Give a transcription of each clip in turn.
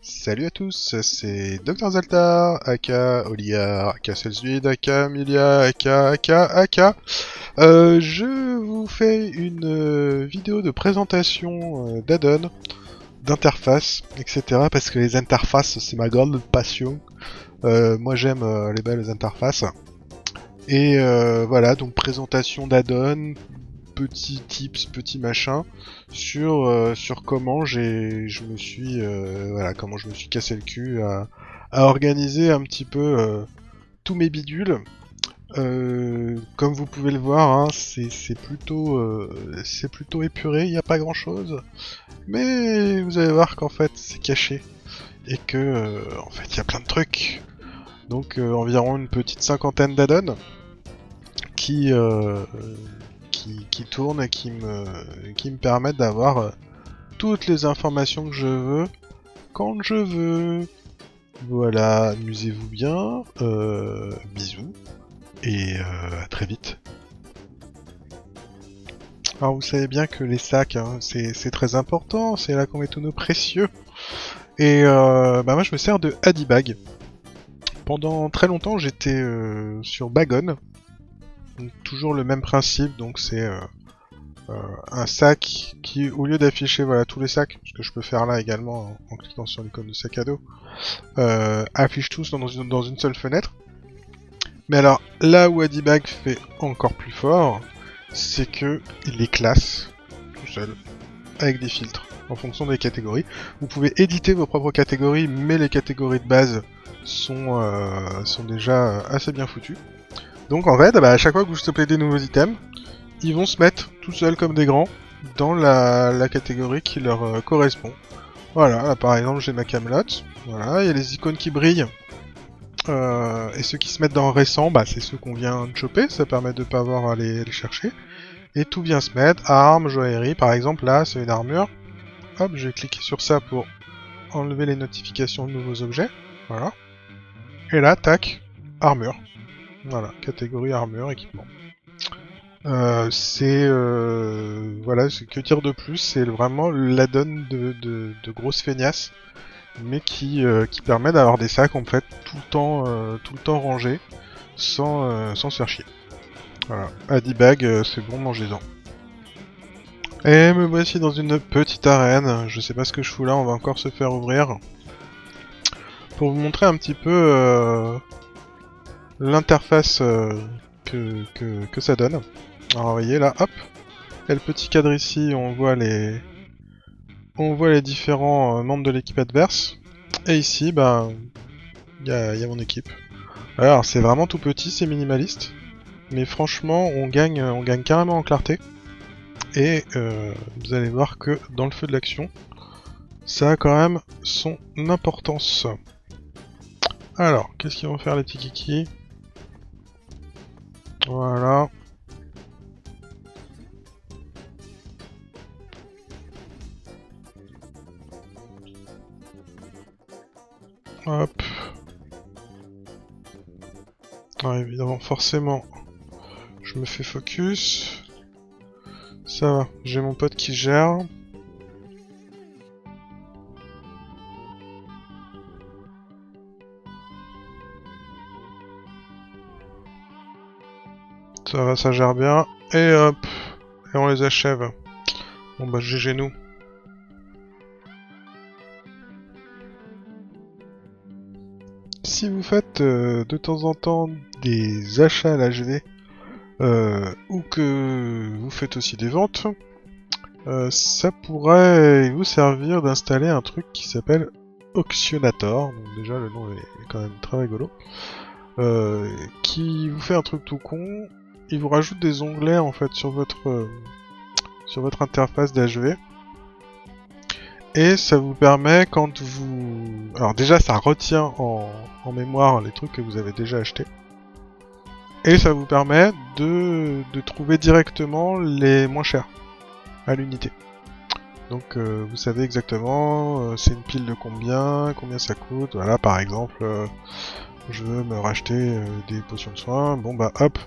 Salut à tous, c'est Dr Zaltar, aka Oliar, aka Selsuid, aka Amelia, aka. Je vous fais une vidéo de présentation d'add-on, d'interface, etc. Parce que les interfaces, c'est ma grande passion. Moi j'aime les belles interfaces. Et voilà, donc présentation d'add-on, petits tips, petits machins sur comment je me suis comment je me suis cassé le cul à organiser un petit peu tous mes bidules. Comme vous pouvez le voir, hein, c'est plutôt épuré, il n'y a pas grand chose, mais vous allez voir qu'en fait c'est caché et que en fait il y a plein de trucs. Donc environ une petite cinquantaine d'add-ons qui tournent et qui me permettent d'avoir toutes les informations que je veux quand je veux. Voilà, amusez-vous bien, bisous, et à très vite. Alors vous savez bien que les sacs, hein, c'est très important, c'est là qu'on met tous nos précieux. Et moi je me sers de Adibag. Pendant très longtemps j'étais sur Bagon. Donc, toujours le même principe, donc c'est un sac qui, au lieu d'afficher voilà tous les sacs, ce que je peux faire là également en cliquant sur l'icône de sac à dos, affiche tous dans une seule fenêtre. Mais alors, là où Adibag fait encore plus fort, c'est que il les classe tout seul, avec des filtres, en fonction des catégories. Vous pouvez éditer vos propres catégories, mais les catégories de base sont déjà assez bien foutues. Donc en fait, à chaque fois que vous stoppez des nouveaux items, ils vont se mettre tout seuls comme des grands dans la catégorie qui leur correspond. Voilà, là, par exemple j'ai ma Camelot, voilà, il y a les icônes qui brillent, et ceux qui se mettent dans récent, c'est ceux qu'on vient de choper, ça permet de pas avoir à les chercher. Et tout vient se mettre, armes, joaillerie, par exemple là c'est une armure, hop je vais cliquer sur ça pour enlever les notifications de nouveaux objets, voilà. Et là, tac, armure. Voilà, catégorie armure, équipement. Voilà, que dire de plus, c'est vraiment l'add-on de grosses feignasses, mais qui permet d'avoir des sacs en fait tout le temps rangés, sans se faire chier. Voilà, Adibag, c'est bon, mangez-en. Et me voici dans une petite arène, je sais pas ce que je fous là, on va encore se faire ouvrir. Pour vous montrer un petit peu l'interface que ça donne. Alors vous voyez là, hop, il y a le petit cadre ici, on voit les différents membres de l'équipe adverse. Et ici, il y a mon équipe. Alors c'est vraiment tout petit, c'est minimaliste, mais franchement on gagne carrément en clarté. Et vous allez voir que dans le feu de l'action, ça a quand même son importance. Alors, qu'est-ce qu'ils vont faire les petits kikis? Voilà. Hop. Alors évidemment, forcément, je me fais focus. Ça va, j'ai mon pote qui gère. Ça va, ça gère bien. Et hop. Et on les achève. Bon GG nous. Si vous faites de temps en temps des achats à l'HV, ou que vous faites aussi des ventes, ça pourrait vous servir d'installer un truc qui s'appelle Auctionator. Donc déjà le nom est quand même très rigolo. Qui vous fait un truc tout con. Il vous rajoute des onglets en fait sur votre interface d'HV. Et ça vous permet quand vous... Alors déjà ça retient en mémoire les trucs que vous avez déjà achetés. Et ça vous permet de trouver directement les moins chers à l'unité. Donc vous savez exactement c'est une pile de combien ça coûte. Voilà, par exemple, je veux me racheter des potions de soins. Bon hop,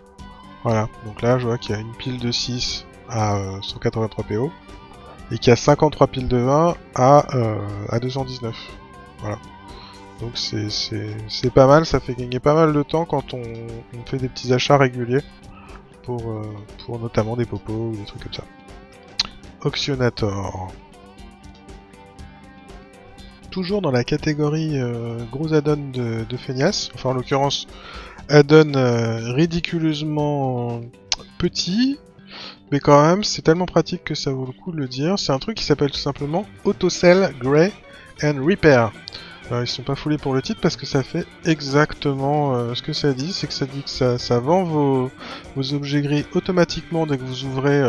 voilà. Donc là je vois qu'il y a une pile de 6 à 183 PO. Et qu'il y a 53 piles de 20 à 219. Voilà. Donc c'est pas mal, ça fait gagner pas mal de temps quand on fait des petits achats réguliers pour notamment des popos ou des trucs comme ça. Auctionator. Toujours dans la catégorie gros add-on de Feignas, enfin en l'occurrence add-on ridiculeusement petit, mais quand même c'est tellement pratique que ça vaut le coup de le dire. C'est un truc qui s'appelle tout simplement Autosell Grey and Repair. Alors ils sont pas foulés pour le titre parce que ça fait exactement ce que ça dit, c'est que ça dit que ça vend vos objets gris automatiquement dès que vous ouvrez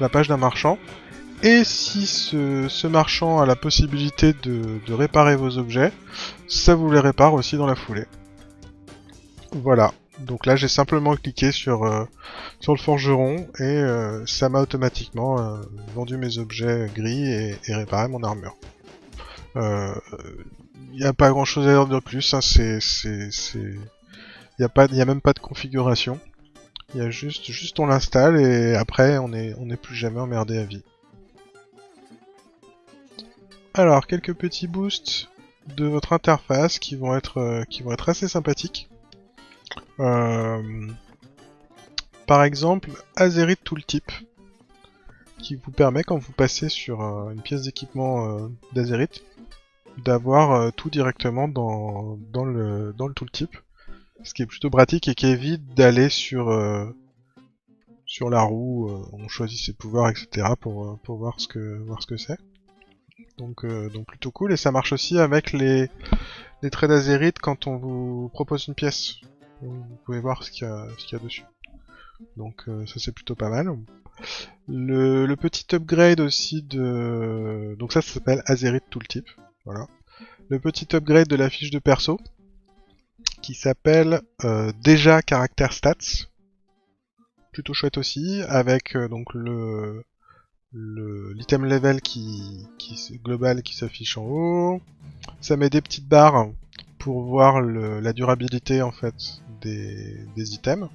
la page d'un marchand. Et si ce marchand a la possibilité de réparer vos objets, ça vous les répare aussi dans la foulée. Voilà. Donc là j'ai simplement cliqué sur le forgeron et ça m'a automatiquement vendu mes objets gris et réparé mon armure. Il n'y a pas grand chose à dire de plus, hein, il y a même pas de configuration. Il y a juste on l'installe et après on est plus jamais emmerdé à vie. Alors quelques petits boosts de votre interface qui vont être assez sympathiques. Par exemple, Azeroth Tooltip, qui vous permet quand vous passez sur une pièce d'équipement d'Azeroth, d'avoir tout directement dans le tooltip, ce qui est plutôt pratique et qui évite d'aller sur la roue, on choisit ses pouvoirs, etc. pour voir ce que c'est. Donc plutôt cool, et ça marche aussi avec les traits d'Azeroth quand on vous propose une pièce. Vous pouvez voir ce qu'il y a dessus. Donc ça c'est plutôt pas mal. Le petit upgrade aussi de... Donc ça s'appelle Azeroth Tooltip. Voilà. Le petit upgrade de la fiche de perso qui s'appelle déjà caractère stats. Plutôt chouette aussi, avec donc l'item level global qui s'affiche en haut. Ça met des petites barres pour voir la durabilité en fait des items.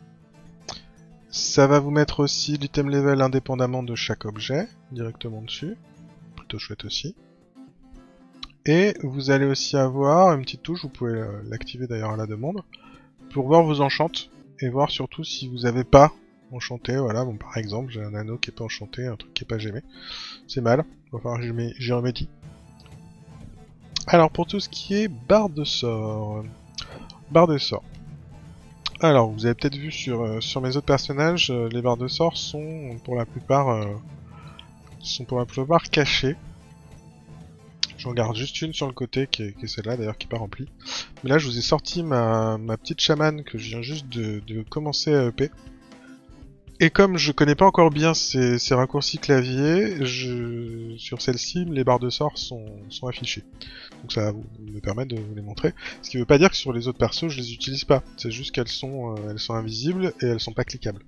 Ça va vous mettre aussi l'item level indépendamment de chaque objet, directement dessus. Plutôt chouette aussi. Et vous allez aussi avoir une petite touche, vous pouvez l'activer d'ailleurs à la demande, pour voir vos enchantes, et voir surtout si vous n'avez pas enchanté. Voilà, bon par exemple, j'ai un anneau qui est pas enchanté, un truc qui est pas gémé. C'est mal, il va falloir que j'y remédie. Alors pour tout ce qui est barre de sort. Barre de sort. Alors, vous avez peut-être vu sur mes autres personnages, les barres de sort sont pour la plupart cachées. J'en garde juste une sur le côté qui est celle-là d'ailleurs qui n'est pas remplie. Mais là je vous ai sorti ma petite chamane que je viens juste de commencer à EP. Et comme je connais pas encore bien ces raccourcis clavier, sur celle-ci les barres de sort sont affichées. Donc ça va me permettre de vous les montrer. Ce qui veut pas dire que sur les autres persos je les utilise pas. C'est juste qu'elles sont invisibles et elles sont pas cliquables.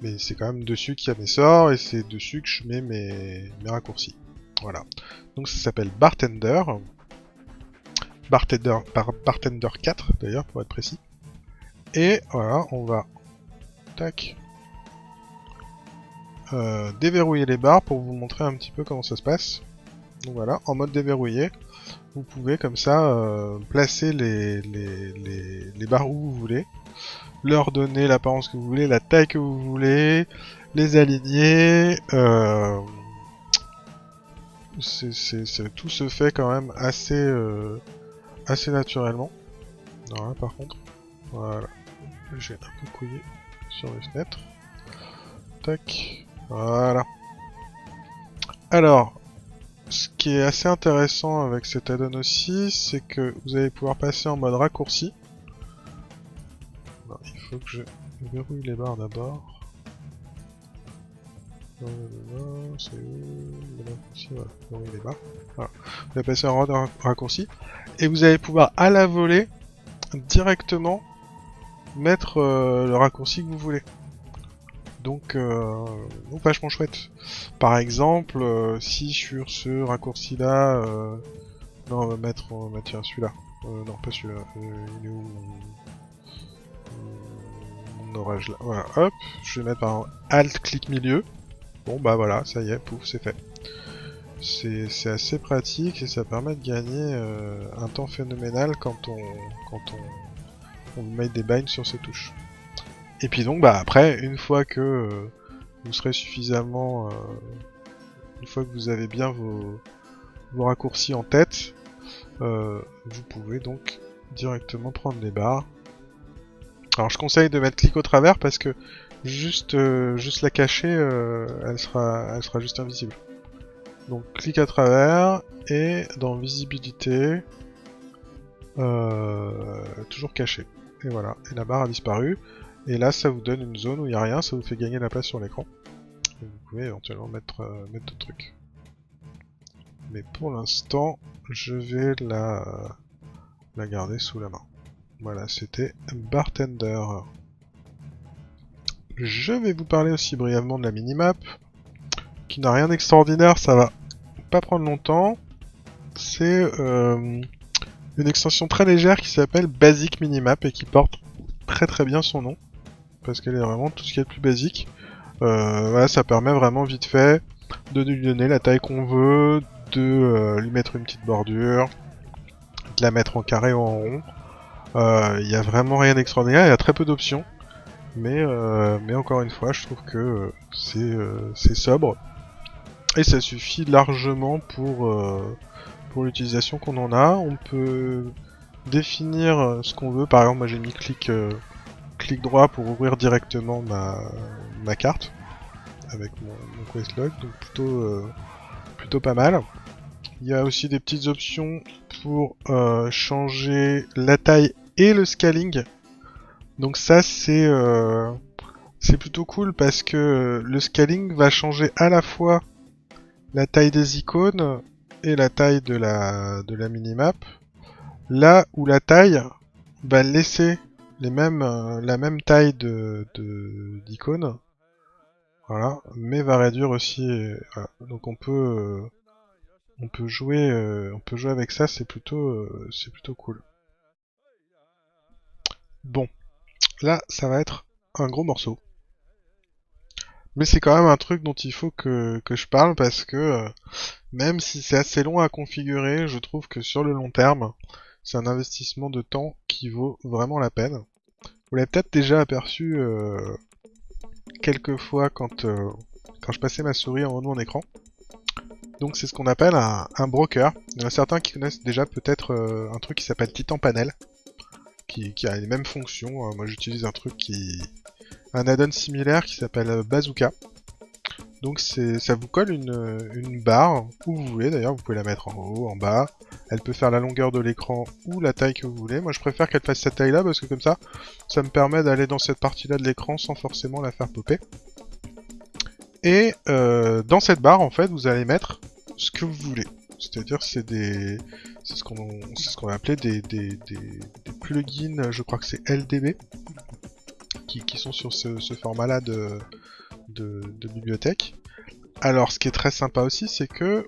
Mais c'est quand même dessus qu'il y a mes sorts et c'est dessus que je mets mes raccourcis. Voilà. Donc ça s'appelle Bartender. Bartender 4 d'ailleurs pour être précis. Et voilà, on va tac déverrouiller les barres pour vous montrer un petit peu comment ça se passe. Donc voilà, en mode déverrouillé, vous pouvez comme ça placer les barres où vous voulez, leur donner l'apparence que vous voulez, la taille que vous voulez, les aligner. Tout se fait quand même assez naturellement. Alors là, par contre, voilà, j'ai un peu couillé sur les fenêtres. Tac, voilà. Alors, ce qui est assez intéressant avec cet add-on aussi, c'est que vous allez pouvoir passer en mode raccourci. Alors, il faut que je verrouille les barres d'abord. C'est où? Voilà, les barres. Voilà. Vous allez passer en mode raccourci. Et vous allez pouvoir à la volée directement mettre le raccourci que vous voulez. Donc vachement chouette. Par exemple, si sur ce raccourci là, non on va mettre tiens celui-là. Non pas celui-là. Il est où mon orage là. Voilà, hop, je vais mettre par Alt clic milieu. Bon bah voilà, ça y est, pouf, c'est fait. C'est assez pratique et ça permet de gagner un temps phénoménal quand on met des binds sur ces touches. Et puis donc bah après, une fois que vous serez suffisamment... une fois que vous avez bien vos raccourcis en tête, vous pouvez donc directement prendre les barres. Alors je conseille de mettre clic au travers parce que juste la cacher, elle sera juste invisible. Donc clic à travers et dans visibilité, toujours caché. Et voilà, et la barre a disparu. Et là ça vous donne une zone où il n'y a rien, ça vous fait gagner la place sur l'écran. Vous pouvez éventuellement mettre d'autres trucs. Mais pour l'instant, je vais la garder sous la main. Voilà, c'était Bartender. Je vais vous parler aussi brièvement de la minimap, qui n'a rien d'extraordinaire, ça va pas prendre longtemps. C'est une extension très légère qui s'appelle Basic Minimap et qui porte très très bien son nom, parce qu'elle est vraiment tout ce qui est le plus basique. Voilà, ça permet vraiment vite fait de lui donner la taille qu'on veut, de lui mettre une petite bordure, de la mettre en carré ou en rond. Il y a vraiment rien d'extraordinaire, il y a très peu d'options, mais encore une fois, je trouve que c'est sobre et ça suffit largement pour l'utilisation qu'on en a. On peut définir ce qu'on veut. Par exemple, moi j'ai mis clic droit pour ouvrir directement ma carte avec mon questlog, donc plutôt pas mal. Il y a aussi des petites options pour changer la taille et le scaling. Donc ça c'est plutôt cool parce que le scaling va changer à la fois la taille des icônes et la taille de la minimap. Là où la taille va laisser la même taille d'icônes. Voilà, mais va réduire aussi. Voilà. Donc on peut jouer avec ça, c'est plutôt cool. Bon, là ça va être un gros morceau. Mais c'est quand même un truc dont il faut que je parle parce que même si c'est assez long à configurer, je trouve que sur le long terme, c'est un investissement de temps qui vaut vraiment la peine. Vous l'avez peut-être déjà aperçu quelques fois quand je passais ma souris en haut de mon écran. Donc c'est ce qu'on appelle un broker. Il y en a certains qui connaissent déjà peut-être un truc qui s'appelle Titan Panel, qui a les mêmes fonctions. Moi j'utilise un add-on similaire qui s'appelle Bazooka. Donc ça vous colle une barre, où vous voulez d'ailleurs, vous pouvez la mettre en haut, en bas. Elle peut faire la longueur de l'écran ou la taille que vous voulez. Moi je préfère qu'elle fasse cette taille là parce que comme ça me permet d'aller dans cette partie là de l'écran sans forcément la faire popper. Et dans cette barre en fait vous allez mettre ce que vous voulez. C'est-à-dire c'est ce qu'on va appeler des plugins, je crois que c'est LDB, qui sont sur ce format là de bibliothèque. Alors ce qui est très sympa aussi, c'est que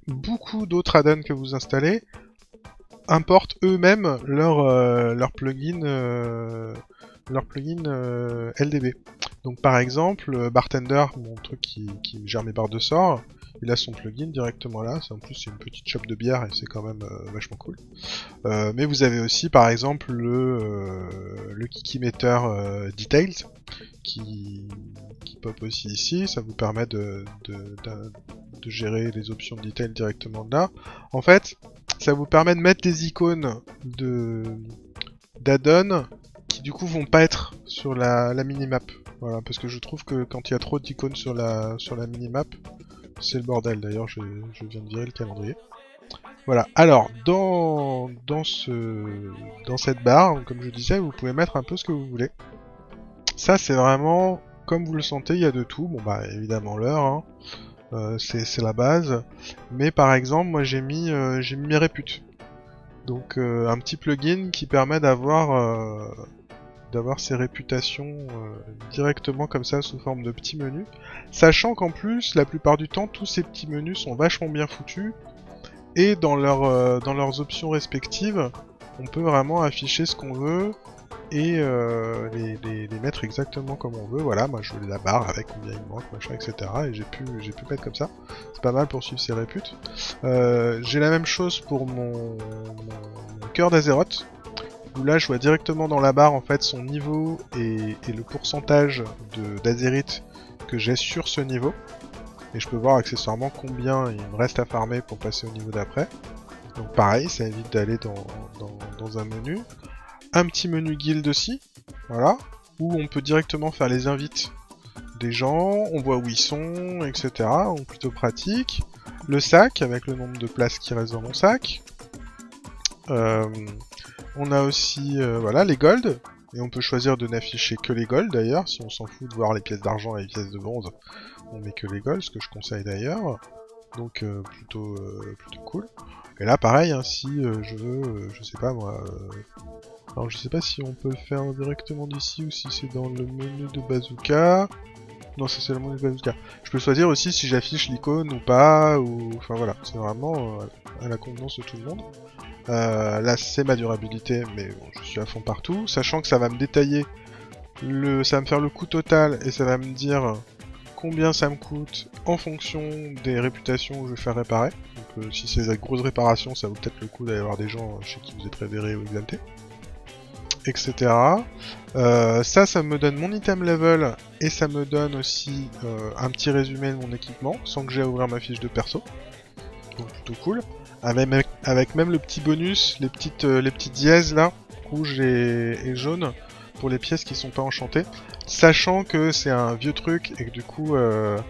beaucoup d'autres add-ons que vous installez importent eux-mêmes leur plugin LDB. Donc par exemple, Bartender, mon truc qui gère mes barres de sort, il a son plugin directement là. En plus c'est une petite chope de bière et c'est quand même vachement cool. Mais vous avez aussi par exemple le Kikimeter Details qui pop aussi ici. Ça vous permet de gérer les options de detail directement de là. En fait, ça vous permet de mettre des icônes d'add-on qui du coup vont pas être sur la minimap. Voilà, parce que je trouve que quand il y a trop d'icônes sur la minimap, c'est le bordel. D'ailleurs, je viens de virer le calendrier. Voilà, alors dans cette barre, comme je disais, vous pouvez mettre un peu ce que vous voulez. Ça c'est vraiment, comme vous le sentez, il y a de tout. Bon bah évidemment l'heure, hein. C'est la base. Mais par exemple, moi j'ai mis mes réputes. Donc un petit plugin qui permet d'avoir ces réputations directement comme ça sous forme de petits menus. Sachant qu'en plus, la plupart du temps, tous ces petits menus sont vachement bien foutus. Et dans leurs options respectives, on peut vraiment afficher ce qu'on veut. et les mettre exactement comme on veut. Voilà, moi je veux la barre avec combien il manque, machin, etc. Et j'ai pu mettre comme ça. C'est pas mal pour suivre ses réputes. J'ai la même chose pour mon cœur d'Azeroth, où là je vois directement dans la barre en fait son niveau et le pourcentage d'Azerite que j'ai sur ce niveau. Et je peux voir accessoirement combien il me reste à farmer pour passer au niveau d'après. Donc pareil, ça évite d'aller dans un menu. Un petit menu guild aussi, voilà, où on peut directement faire les invites des gens, on voit où ils sont, etc. Donc plutôt pratique. Le sac, avec le nombre de places qui restent dans mon sac. On a aussi voilà, les golds, et on peut choisir de n'afficher que les golds d'ailleurs, si on s'en fout de voir les pièces d'argent et les pièces de bronze, on met que les golds, ce que je conseille d'ailleurs. Donc plutôt cool. Et là pareil, hein, si je veux, je sais pas moi... Alors je sais pas si on peut le faire directement d'ici ou si c'est dans le menu de bazooka. Non, ça c'est le menu de bazooka. Je peux choisir aussi si j'affiche l'icône ou pas, ou... Enfin voilà, c'est vraiment à la convenance de tout le monde. Là c'est ma durabilité, mais bon, je suis à fond partout. Sachant que ça va me détailler, ça va me faire le coût total et ça va me dire combien ça me coûte en fonction des réputations que je vais faire réparer. Donc si c'est des grosses réparations, ça vaut peut-être le coup d'aller voir des gens chez qui vous êtes révéré ou exalté. Etc. Ça me donne mon item level et ça me donne aussi un petit résumé de mon équipement sans que j'aie à ouvrir ma fiche de perso. Donc plutôt cool. Avec même le petit bonus, les petites dièses là, rouge et jaune, pour les pièces qui sont pas enchantées. Sachant que c'est un vieux truc et que du coup il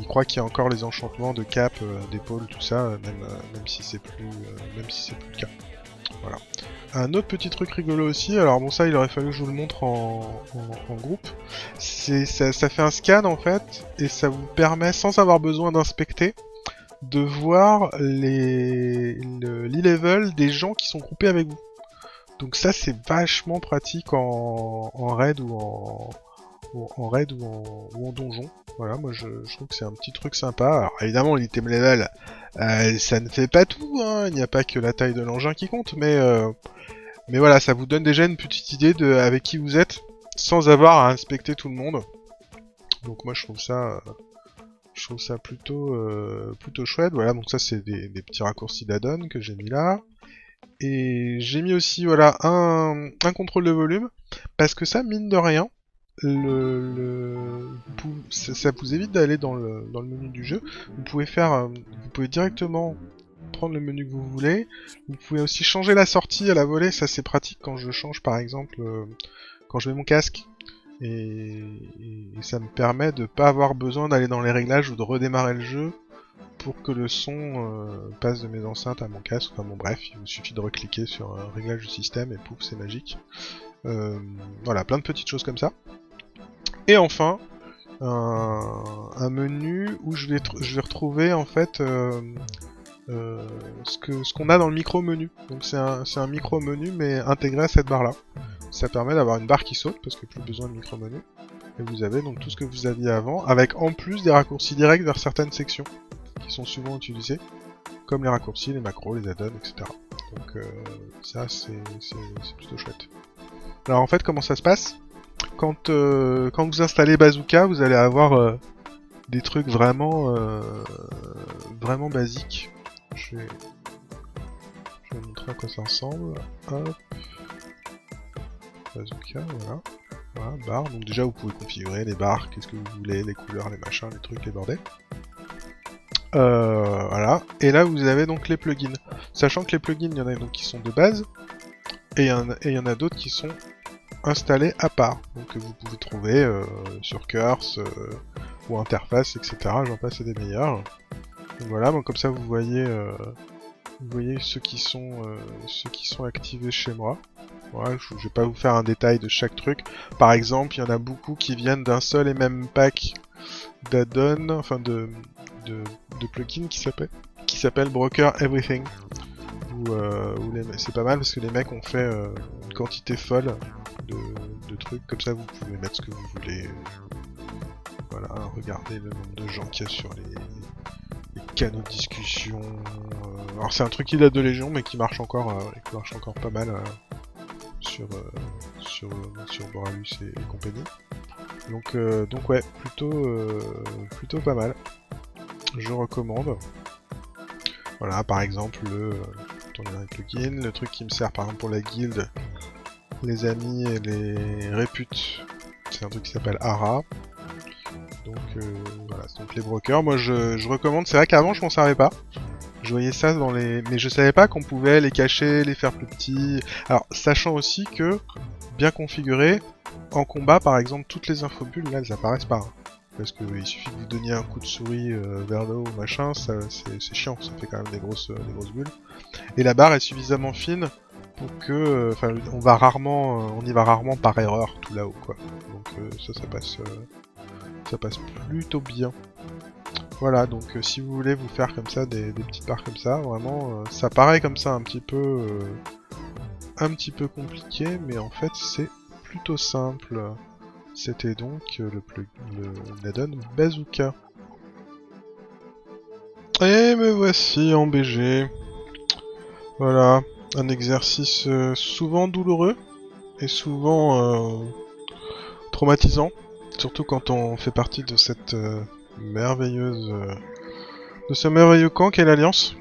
croit qu'il y a encore les enchantements de cap, d'épaule, tout ça, même si c'est plus le cas. Voilà. Un autre petit truc rigolo aussi, alors bon ça il aurait fallu que je vous le montre en groupe, ça fait un scan en fait, et ça vous permet, sans avoir besoin d'inspecter, de voir l'e-level des gens qui sont groupés avec vous. Donc ça c'est vachement pratique en raid ou en donjon. Voilà, moi je trouve que c'est un petit truc sympa. Alors évidemment l'item level, ça ne fait pas tout, hein. Il n'y a pas que la taille de l'engin qui compte, mais voilà, ça vous donne déjà une petite idée de avec qui vous êtes, sans avoir à inspecter tout le monde. Donc moi je trouve ça plutôt chouette. Voilà, donc ça c'est des petits raccourcis d'add-on que j'ai mis là. Et j'ai mis aussi voilà un contrôle de volume, parce que ça, mine de rien, ça vous évite d'aller dans le menu du jeu. Vous pouvez directement prendre le menu que vous voulez. Vous pouvez aussi changer la sortie à la volée, ça c'est pratique quand je change par exemple quand je mets mon casque. Et ça me permet de pas avoir besoin d'aller dans les réglages ou de redémarrer le jeu pour que le son passe de mes enceintes à mon casque. Enfin bon bref, il vous suffit de recliquer sur un réglage du système et pouf, c'est magique. Voilà, plein de petites choses comme ça. Et enfin, un menu où je vais retrouver en fait ce qu'on a dans le micro-menu. Donc c'est un micro-menu mais intégré à cette barre-là. Ça permet d'avoir une barre qui saute parce que plus besoin de micro-menu. Et vous avez donc tout ce que vous aviez avant, avec en plus des raccourcis directs vers certaines sections qui sont souvent utilisées, comme les raccourcis, les macros, les add-ons, etc. Donc ça c'est plutôt chouette. Alors en fait comment ça se passe ? Quand vous installez Bazooka, vous allez avoir des trucs vraiment basiques. Je vais vous montrer à quoi ça ressemble. Hop. Bazooka, voilà. Voilà, barre. Donc déjà vous pouvez configurer les barres, qu'est-ce que vous voulez, les couleurs, les machins, les trucs, les bordels. Voilà. Et là vous avez donc les plugins. Sachant que les plugins, il y en a donc qui sont de base, et il y en a d'autres qui sont installés à part. Donc vous pouvez trouver sur Curse ou Interface, etc. J'en passe des meilleurs. Donc voilà, donc comme ça vous voyez ceux qui sont activés chez moi. Voilà, je vais pas vous faire un détail de chaque truc. Par exemple, il y en a beaucoup qui viennent d'un seul et même pack d'add-on, enfin de plugins qui s'appelle Broker Everything. C'est pas mal parce que les mecs ont fait une quantité folle de trucs. Comme ça, vous pouvez mettre ce que vous voulez. Voilà, regardez le nombre de gens qu'il y a sur les canaux de discussion. Alors c'est un truc qui date de Légion mais qui marche encore pas mal sur Boralus et compagnie. Donc ouais, plutôt pas mal. Je recommande. Voilà, par exemple, avec le guild, le truc qui me sert par exemple pour la guilde, les amis et les réputes, c'est un truc qui s'appelle Ara. Donc voilà, donc les brokers, moi je recommande, c'est vrai qu'avant je m'en servais pas. Je voyais ça dans les... Mais je savais pas qu'on pouvait les cacher, les faire plus petits. Alors, sachant aussi que, bien configuré, en combat par exemple, toutes les infobulles là elles apparaissent pas. Parce qu'il suffit que vous donniez un coup de souris vers le haut, machin, c'est chiant, ça fait quand même des grosses bulles. Et la barre est suffisamment fine pour que... Enfin, on y va rarement par erreur tout là-haut, quoi. Donc ça passe plutôt bien. Voilà, donc si vous voulez vous faire comme ça, des petites barres comme ça, vraiment, ça paraît comme ça un petit peu compliqué, mais en fait c'est plutôt simple. C'était donc l'addon Bazooka. Et me voici en BG. Voilà, un exercice souvent douloureux et souvent traumatisant, surtout quand on fait partie de cette de ce merveilleux camp qu'est l'Alliance.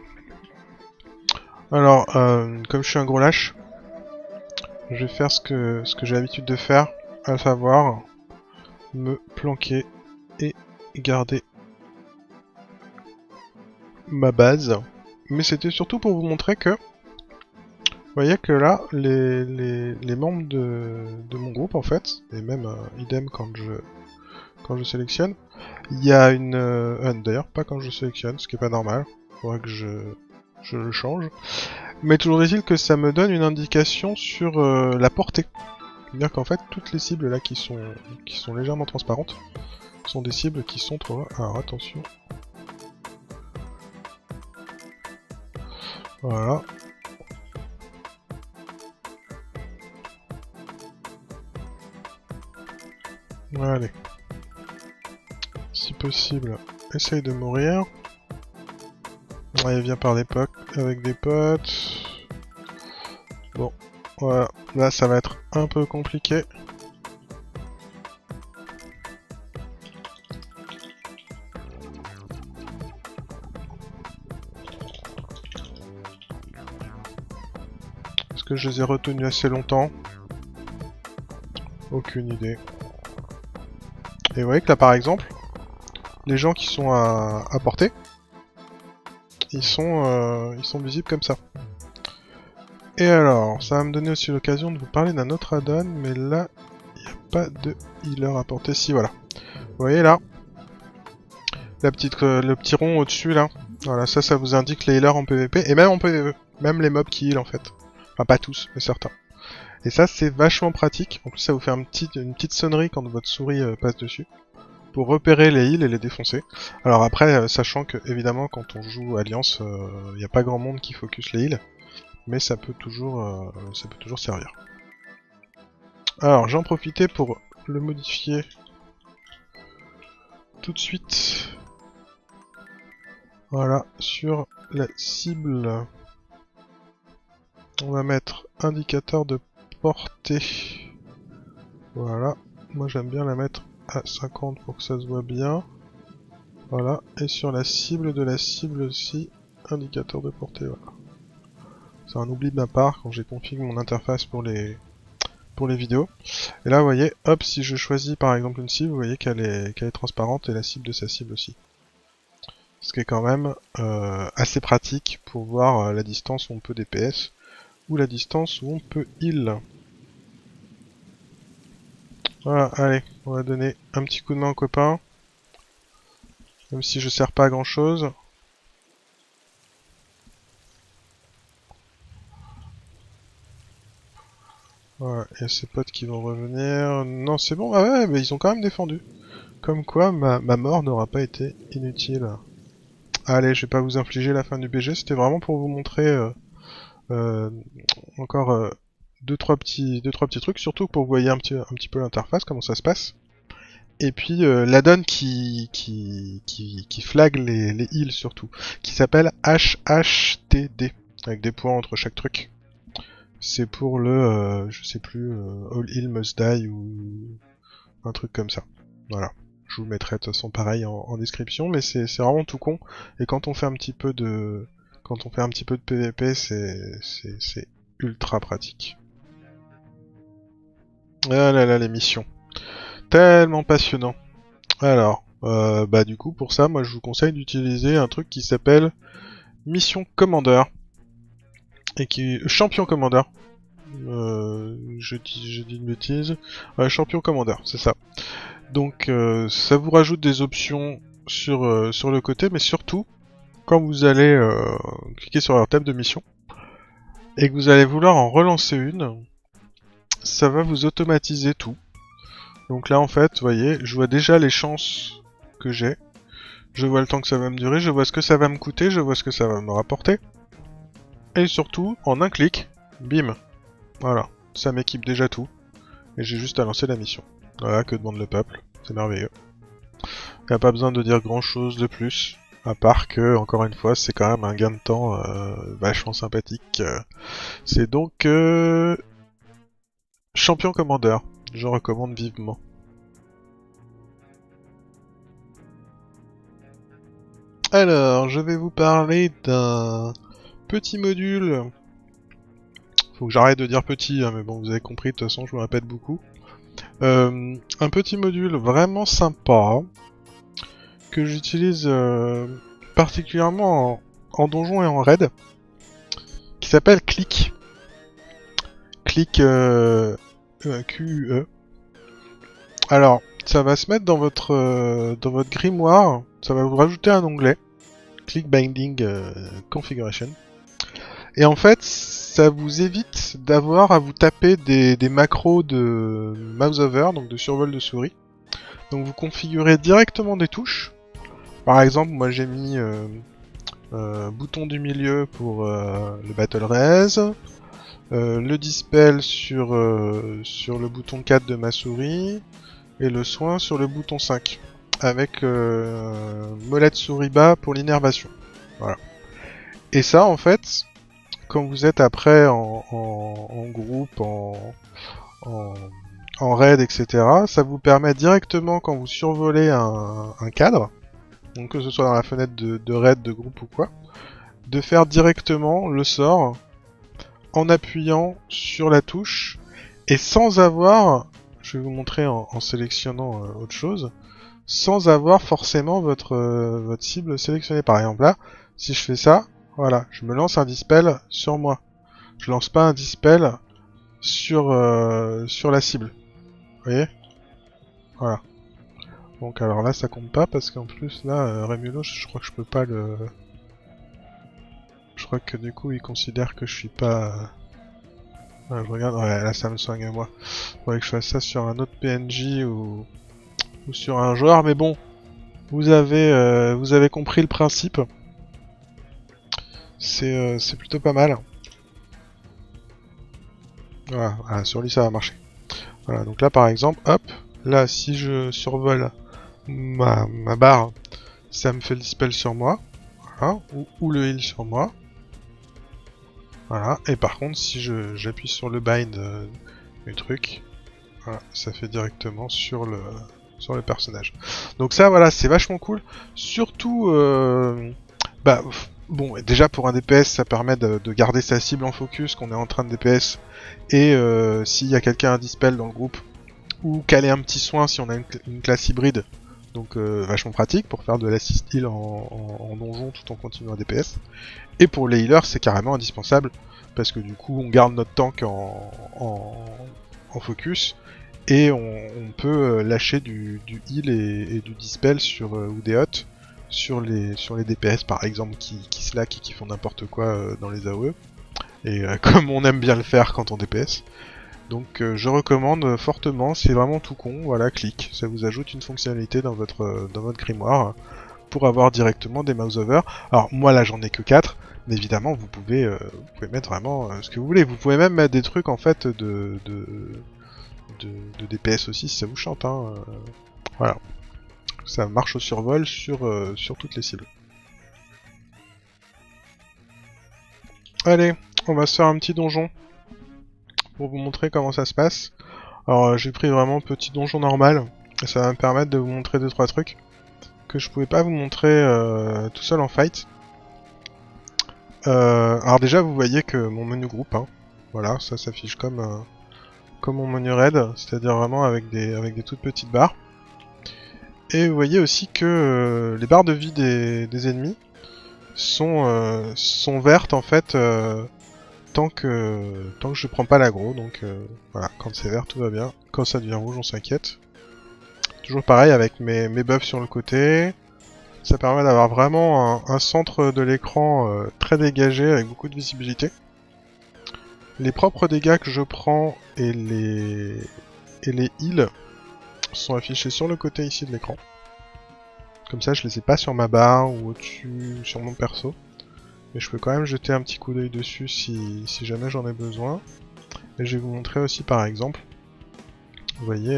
Alors, comme je suis un gros lâche, je vais faire ce que j'ai l'habitude de faire, à savoir me planquer et garder ma base. Mais c'était surtout pour vous montrer que, vous voyez que là, les membres de mon groupe en fait, et même idem quand je sélectionne, il y a une... D'ailleurs, pas quand je sélectionne, ce qui est pas normal. Faudrait que je le change. Mais toujours est-il que ça me donne une indication sur la portée. C'est-à-dire qu'en fait, toutes les cibles là qui sont légèrement transparentes sont des cibles qui sont trop... Alors attention. Voilà. Allez. Si possible, essaye de mourir. Ouais, viens par des potes, avec des potes. Bon, voilà. Là, ça va être un peu compliqué. Est-ce que je les ai retenus assez longtemps? Aucune idée. Et vous voyez que là, par exemple, les gens qui sont à portée, ils sont visibles comme ça. Et alors, ça va me donner aussi l'occasion de vous parler d'un autre add-on, mais là, il n'y a pas de healer à porter. Si, voilà. Vous voyez là, le petit rond au-dessus là. Voilà, ça vous indique les healers en PvP, et même en PvE. Même les mobs qui heal en fait. Enfin, pas tous, mais certains. Et ça, c'est vachement pratique. En plus, ça vous fait une petite sonnerie quand votre souris passe dessus, pour repérer les heals et les défoncer. Alors après, sachant que, évidemment, quand on joue Alliance, il n'y a pas grand monde qui focus les heals, mais ça peut toujours servir. Alors, j'en profitais pour le modifier tout de suite. Voilà, sur la cible, on va mettre indicateur de portée. Voilà, moi j'aime bien la mettre à 50 pour que ça se voit bien. Voilà, et sur la cible de la cible aussi, indicateur de portée, voilà. C'est un oubli de ma part quand j'ai configuré mon interface pour les vidéos. Et là vous voyez, hop, si je choisis par exemple une cible, vous voyez qu'elle est transparente et la cible de sa cible aussi. Ce qui est quand même assez pratique pour voir la distance où on peut DPS ou la distance où on peut heal. Voilà, allez, on va donner un petit coup de main aux copains. Même si je sers pas à grand chose. Voilà, il y a ses potes qui vont revenir. Non, c'est bon, ah ouais, mais ils ont quand même défendu. Comme quoi, ma mort n'aura pas été inutile. Allez, je vais pas vous infliger la fin du BG, c'était vraiment pour vous montrer encore 2-3 petits trucs, surtout pour que vous voyez un petit peu l'interface, comment ça se passe. Et puis l'addon qui flag les heals surtout, qui s'appelle HHTD, avec des points entre chaque truc. C'est pour le, je sais plus, All Heal Must Die ou un truc comme ça. Voilà. Je vous mettrai de toute façon pareil en description, mais c'est vraiment tout con. Et quand on fait un petit peu de, PVP, c'est ultra pratique. Ah là là, les missions. Tellement passionnant. Alors, bah du coup, pour ça, moi je vous conseille d'utiliser un truc qui s'appelle Mission Commander. Et qui... Champion Commander. Je dis une bêtise. Champion Commander, c'est ça. Donc ça vous rajoute des options sur le côté, mais surtout, quand vous allez cliquer sur leur table de mission, et que vous allez vouloir en relancer une, ça va vous automatiser tout. Donc là en fait, vous voyez, je vois déjà les chances que j'ai. Je vois le temps que ça va me durer, je vois ce que ça va me coûter, je vois ce que ça va me rapporter. Et surtout, en un clic, bim, voilà, ça m'équipe déjà tout. Et j'ai juste à lancer la mission. Voilà, que demande le peuple, c'est merveilleux. Il n'y a pas besoin de dire grand chose de plus, à part que, encore une fois, c'est quand même un gain de temps vachement sympathique. C'est donc Champion Commander, je recommande vivement. Alors, je vais vous parler d'un petit module. Faut que j'arrête de dire petit, hein, mais bon, vous avez compris, de toute façon, je me répète beaucoup. Un petit module vraiment sympa, que j'utilise particulièrement en donjon et en raid, qui s'appelle Click. Click QUE. Alors, ça va se mettre dans votre grimoire, ça va vous rajouter un onglet, Click Binding Configuration. Et en fait, ça vous évite d'avoir à vous taper des macros de mouseover, donc de survol de souris. Donc vous configurez directement des touches. Par exemple, moi j'ai mis bouton du milieu pour le Battle Raise, le Dispel sur le bouton 4 de ma souris, et le soin sur le bouton 5, avec molette souris bas pour l'innervation. Voilà. Et ça, en fait, quand vous êtes après en groupe, en raid, etc., ça vous permet directement, quand vous survolez un cadre, donc que ce soit dans la fenêtre de raid, de groupe ou quoi, de faire directement le sort en appuyant sur la touche et sans avoir, je vais vous montrer en sélectionnant autre chose, sans avoir forcément votre cible sélectionnée. Par exemple là, si je fais ça, voilà, je me lance un dispel sur moi. Je lance pas un dispel sur la cible. Vous voyez? Voilà. Donc alors là ça compte pas parce qu'en plus là Rémulo, je crois que je peux pas le... Je crois que du coup il considère que je suis pas... je regarde, ouais là ça me soigne moi. Faudrait que je fasse ça sur un autre PNJ ou sur un joueur, mais bon, vous avez compris le principe. C'est plutôt pas mal. Voilà, sur lui ça va marcher. Voilà, donc là par exemple, hop, là si je survole ma barre, ça me fait le dispel sur moi, voilà, ou le heal sur moi. Voilà, et par contre si j'appuie sur le bind du truc, voilà, ça fait directement sur le personnage. Donc ça voilà, c'est vachement cool. Surtout, bah bon, déjà pour un DPS, ça permet de garder sa cible en focus, qu'on est en train de DPS, et s'il y a quelqu'un à dispel dans le groupe, ou caler un petit soin si on a une classe hybride, donc vachement pratique pour faire de l'assist heal en donjon tout en continuant à DPS. Et pour les healers, c'est carrément indispensable, parce que du coup on garde notre tank en focus, et on peut lâcher du heal et du dispel sur ou des hots sur les DPS par exemple qui slack et qui font n'importe quoi dans les AOE, et comme on aime bien le faire quand on DPS. Donc je recommande fortement, c'est vraiment tout con, voilà, clic, ça vous ajoute une fonctionnalité dans votre grimoire pour avoir directement des mouse-over. Alors moi là j'en ai que 4, mais évidemment vous pouvez mettre vraiment ce que vous voulez. Vous pouvez même mettre des trucs en fait de DPS aussi si ça vous chante, hein. Voilà. Ça marche au survol sur toutes les cibles. Allez, on va se faire un petit donjon. pour vous montrer comment ça se passe. Alors j'ai pris vraiment petit donjon normal, et ça va me permettre de vous montrer 2-3 trucs que je pouvais pas vous montrer tout seul en fight. Alors déjà vous voyez que mon menu groupe, hein, voilà, ça s'affiche comme mon menu raid, c'est-à-dire vraiment avec des toutes petites barres. Et vous voyez aussi que les barres de vie des ennemis sont vertes en fait tant que je prends pas l'aggro, donc voilà, quand c'est vert tout va bien, quand ça devient rouge on s'inquiète. Toujours pareil avec mes buffs sur le côté, ça permet d'avoir vraiment un centre de l'écran très dégagé avec beaucoup de visibilité. Les propres dégâts que je prends et les heals sont affichés sur le côté ici de l'écran. Comme ça je les ai pas sur ma barre ou au-dessus sur mon perso. Mais je peux quand même jeter un petit coup d'œil dessus si jamais j'en ai besoin. Et je vais vous montrer aussi par exemple. Vous voyez,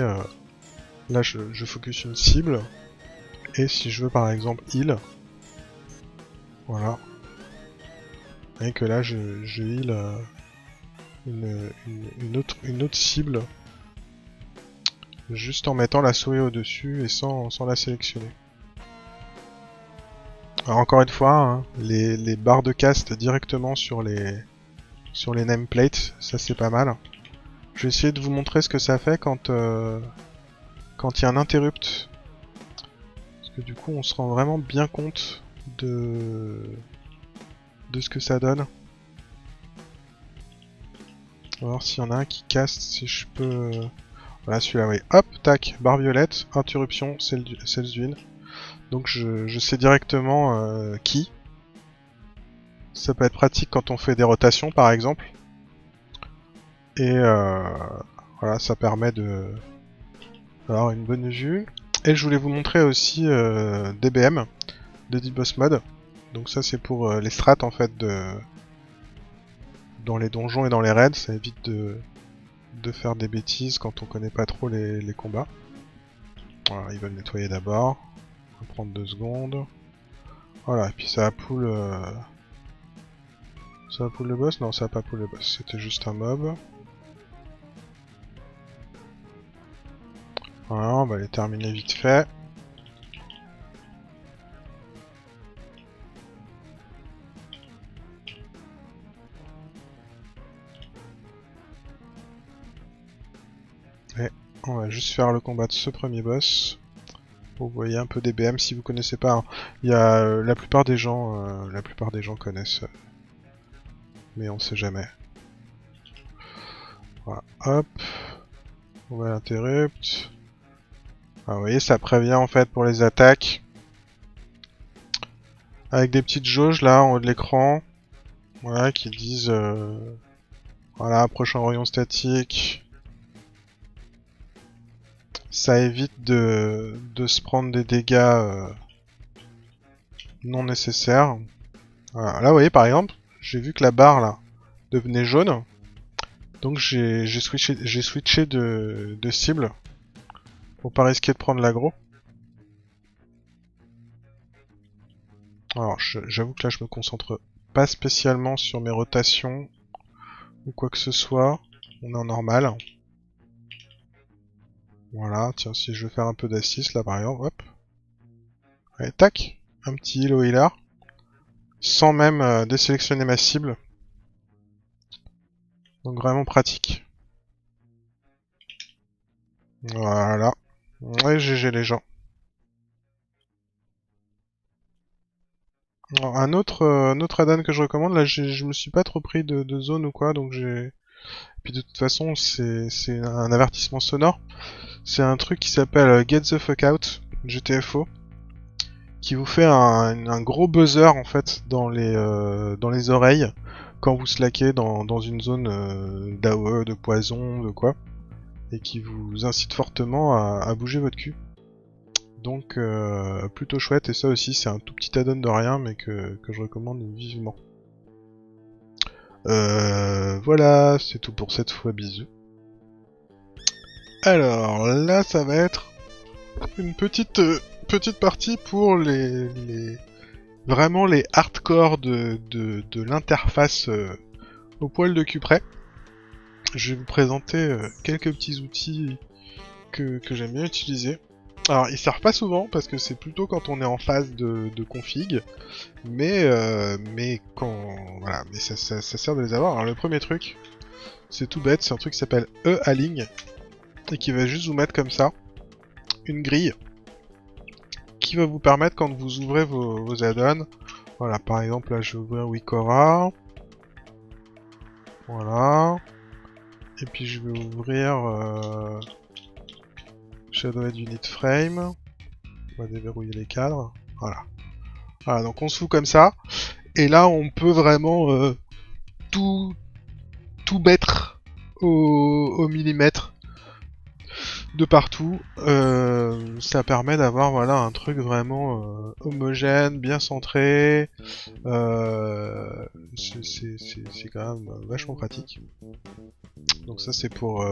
là je focus une cible. Et si je veux par exemple heal. Voilà. Vous voyez que là je heal une autre cible. Juste en mettant la souris au-dessus et sans la sélectionner. Alors encore une fois, hein, les barres de cast directement sur les nameplates, ça c'est pas mal. Je vais essayer de vous montrer ce que ça fait quand il y a un interrupt. Parce que du coup on se rend vraiment bien compte de ce que ça donne. On va voir s'il y en a un qui caste, si je peux... Voilà celui-là, oui. Hop, tac, barre violette, interruption, Selzuin. Donc je sais directement qui. Ça peut être pratique quand on fait des rotations par exemple. Et voilà, ça permet d'avoir une bonne vue. Et je voulais vous montrer aussi DBM, Dead Boss Mode. Donc ça c'est pour les strats en fait dans les donjons et dans les raids. Ça évite de faire des bêtises quand on connaît pas trop les combats. Voilà, ils veulent nettoyer d'abord. On va prendre 2 secondes. Voilà, et puis ça va pull... Ça va pull le boss? Non, ça va pas pull le boss, c'était juste un mob. Voilà, on va les terminer vite fait. Et on va juste faire le combat de ce premier boss. Vous voyez un peu des BM si vous connaissez pas. Hein. Il y a la plupart des gens connaissent, mais on sait jamais. Voilà, hop, on va l'interrupt. Ah, vous voyez, ça prévient en fait pour les attaques. Avec des petites jauges là en haut de l'écran, voilà, qui disent voilà, prochain rayon statique. Ça évite de se prendre des dégâts non nécessaires. Voilà. Là, vous voyez, par exemple, j'ai vu que la barre là devenait jaune. Donc j'ai switché de cible pour pas risquer de prendre l'aggro. Alors j'avoue que là je me concentre pas spécialement sur mes rotations ou quoi que ce soit. On est en normal. Voilà, tiens, si je veux faire un peu d'assist là par exemple, hop. Allez, tac, un petit heal au healer. Sans même désélectionner ma cible. Donc vraiment pratique. Voilà. Ouais, GG les gens. Alors, un autre add-on que je recommande, là je me suis pas trop pris de zone ou quoi, donc j'ai... Puis de toute façon c'est un avertissement sonore. C'est un truc qui s'appelle Get the Fuck Out, GTFO, qui vous fait un gros buzzer en fait dans les oreilles quand vous slackez dans une zone d'AOE, de poison, de quoi, et qui vous incite fortement à bouger votre cul. Donc plutôt chouette, et ça aussi c'est un tout petit add-on de rien mais que je recommande vivement. Voilà, c'est tout pour cette fois, bisous. Alors là ça va être une petite partie pour vraiment les hardcore de l'interface au poil de cul près. je vais vous présenter quelques petits outils que j'aime bien utiliser. Alors, ils servent pas souvent parce que c'est plutôt quand on est en phase de config, mais quand voilà, mais ça sert de les avoir. Alors, le premier truc, c'est tout bête, c'est un truc qui s'appelle E-Align et qui va juste vous mettre comme ça une grille qui va vous permettre quand vous ouvrez vos add-ons. Voilà, par exemple, là, je vais ouvrir Wikora. Voilà. Et puis je vais ouvrir Shadowhead Unit Frame. On va déverrouiller les cadres. Voilà. Voilà, donc on se fout comme ça. Et là, on peut vraiment tout mettre au millimètre de partout. Ça permet d'avoir voilà un truc vraiment homogène, bien centré. C'est quand même vachement pratique. Donc ça c'est pour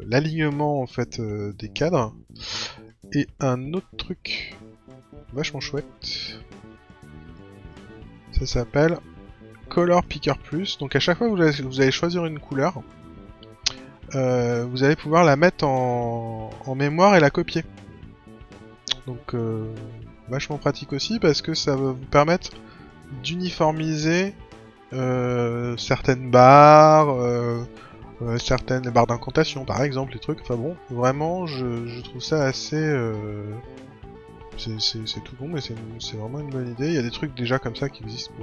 l'alignement en fait des cadres. Et un autre truc vachement chouette, ça s'appelle Color Picker Plus. Donc à chaque fois que vous allez choisir une couleur, vous allez pouvoir la mettre en mémoire et la copier. Donc vachement pratique aussi parce que ça va vous permettre d'uniformiser certaines barres, certaines barres d'incantation par exemple, les trucs. Enfin bon, vraiment je trouve ça assez... c'est tout bon, mais c'est vraiment une bonne idée. Il y a des trucs déjà comme ça qui existent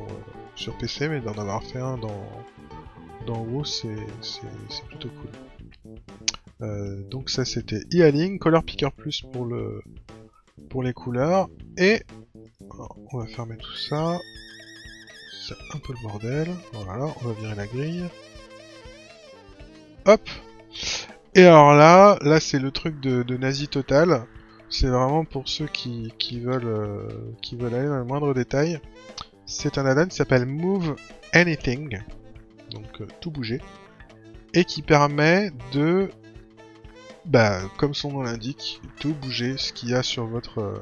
sur PC, mais d'en avoir fait un dans WoW, c'est plutôt cool. Donc ça c'était E-Align, Color Picker Plus pour les couleurs, et alors, on va fermer tout ça. C'est un peu le bordel. Voilà, on va virer la grille. Hop. Et alors là c'est le truc de nazi total. C'est vraiment pour ceux qui veulent aller dans le moindre détail. C'est un add-on qui s'appelle Move Anything, donc tout bouger, et qui permet de, comme son nom l'indique, tout bouger ce qu'il y a sur votre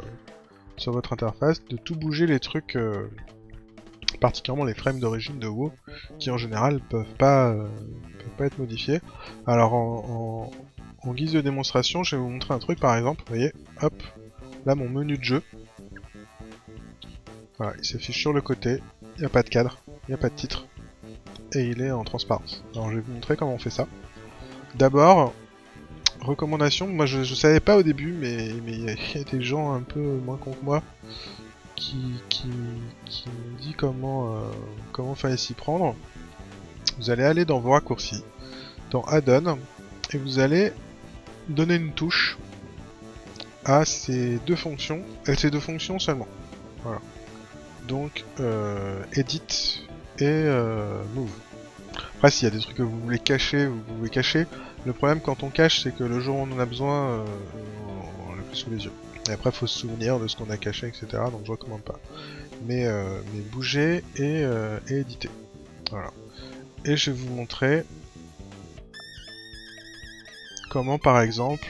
interface, de tout bouger les trucs, particulièrement les frames d'origine de WoW, qui en général peuvent pas être modifiés. Alors en guise de démonstration, je vais vous montrer un truc par exemple, vous voyez, hop, là mon menu de jeu, voilà, il s'affiche sur le côté, il n'y a pas de cadre, il n'y a pas de titre, et il est en transparence. Alors je vais vous montrer comment on fait ça. D'abord, recommandation, moi je savais pas au début, mais il y a des gens un peu moins cons que moi qui me dit comment fallait s'y prendre. Vous allez aller dans vos raccourcis, dans Add-on, et vous allez donner une touche à ces deux fonctions, et ces deux fonctions seulement. Voilà. Donc, Edit et Move. Après, s'il y a des trucs que vous voulez cacher, vous pouvez cacher. Le problème quand on cache, c'est que le jour où on en a besoin, on l'a plus sous les yeux. Et après, il faut se souvenir de ce qu'on a caché, etc. Donc, je recommande pas. Mais bouger et éditer. Voilà. Et je vais vous montrer comment, par exemple,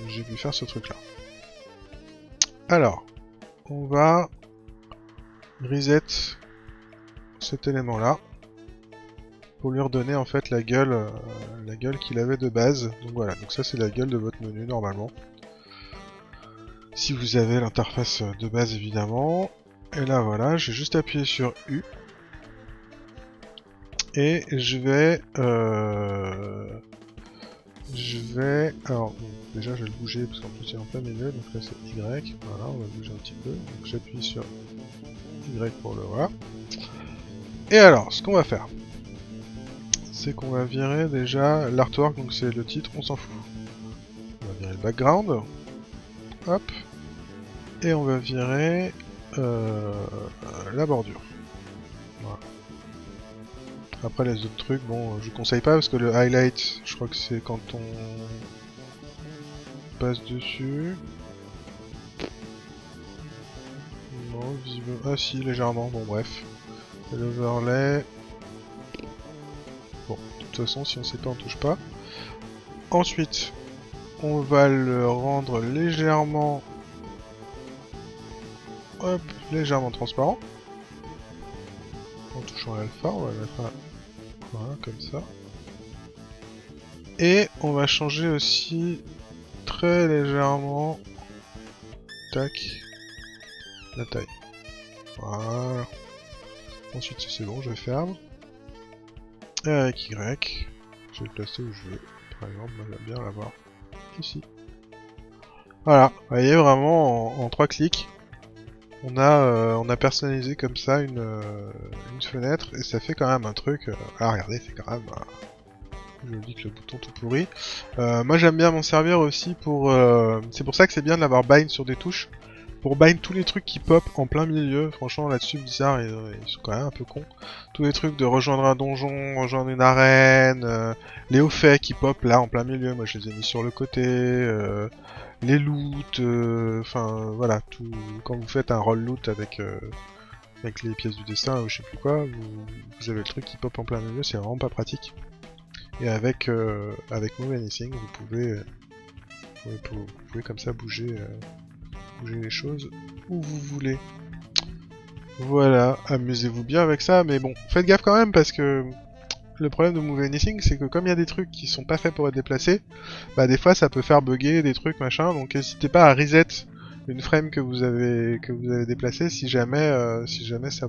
j'ai pu faire ce truc-là. Alors, on va reset cet élément-là pour lui redonner en fait la gueule qu'il avait de base. Donc voilà, donc ça c'est la gueule de votre menu normalement. Si vous avez l'interface de base évidemment. Et là voilà, j'ai juste appuyé sur U. Et je vais... alors bon, déjà je vais le bouger parce qu'en plus il est en plein milieu, donc là c'est Y. Voilà, on va bouger un petit peu. Donc j'appuie sur Y pour le voilà. Et alors, ce qu'on va faire, c'est qu'on va virer déjà l'artwork, donc c'est le titre, on s'en fout. On va virer le background. Hop. Et on va virer la bordure. Voilà. Après les autres trucs, bon, je conseille pas parce que le highlight, je crois que c'est quand on passe dessus. Non, visible. Ah si, légèrement, bon bref. L'overlay. Bon, de toute façon, si on sait pas, on touche pas. Ensuite, on va le rendre légèrement... Hop, légèrement transparent. En touchant l'alpha, on va mettre Voilà, comme ça. Et on va changer aussi très légèrement, tac, la taille. Voilà. Ensuite, si c'est bon, je ferme. Et avec Y, je vais le placer où je veux. Par exemple, moi j'aime bien l'avoir ici. Voilà, vous voyez vraiment en 3 clics, on a personnalisé comme ça une fenêtre et ça fait quand même un truc. Ah regardez, c'est quand même. Je dis que le bouton tout pourri. Moi j'aime bien m'en servir aussi pour. C'est pour ça que c'est bien de l'avoir bind sur des touches. Pour bind tous les trucs qui pop en plein milieu. Franchement là-dessus Blizzard ils sont quand même un peu cons. Tous les trucs de rejoindre un donjon, rejoindre une arène, les hauts faits qui pop là en plein milieu. Moi je les ai mis sur le côté. Les loots, enfin voilà, tout. Quand vous faites un roll loot avec les pièces du dessin ou je sais plus quoi, vous avez le truc qui pop en plein milieu, c'est vraiment pas pratique. Et avec Move Anything, vous pouvez comme ça bouger les choses où vous voulez. Voilà, amusez-vous bien avec ça, mais bon, faites gaffe quand même parce que le problème de Move Anything, c'est que comme il y a des trucs qui sont pas faits pour être déplacés, bah des fois ça peut faire bugger des trucs machin, donc n'hésitez pas à reset une frame que vous avez déplacée si jamais ça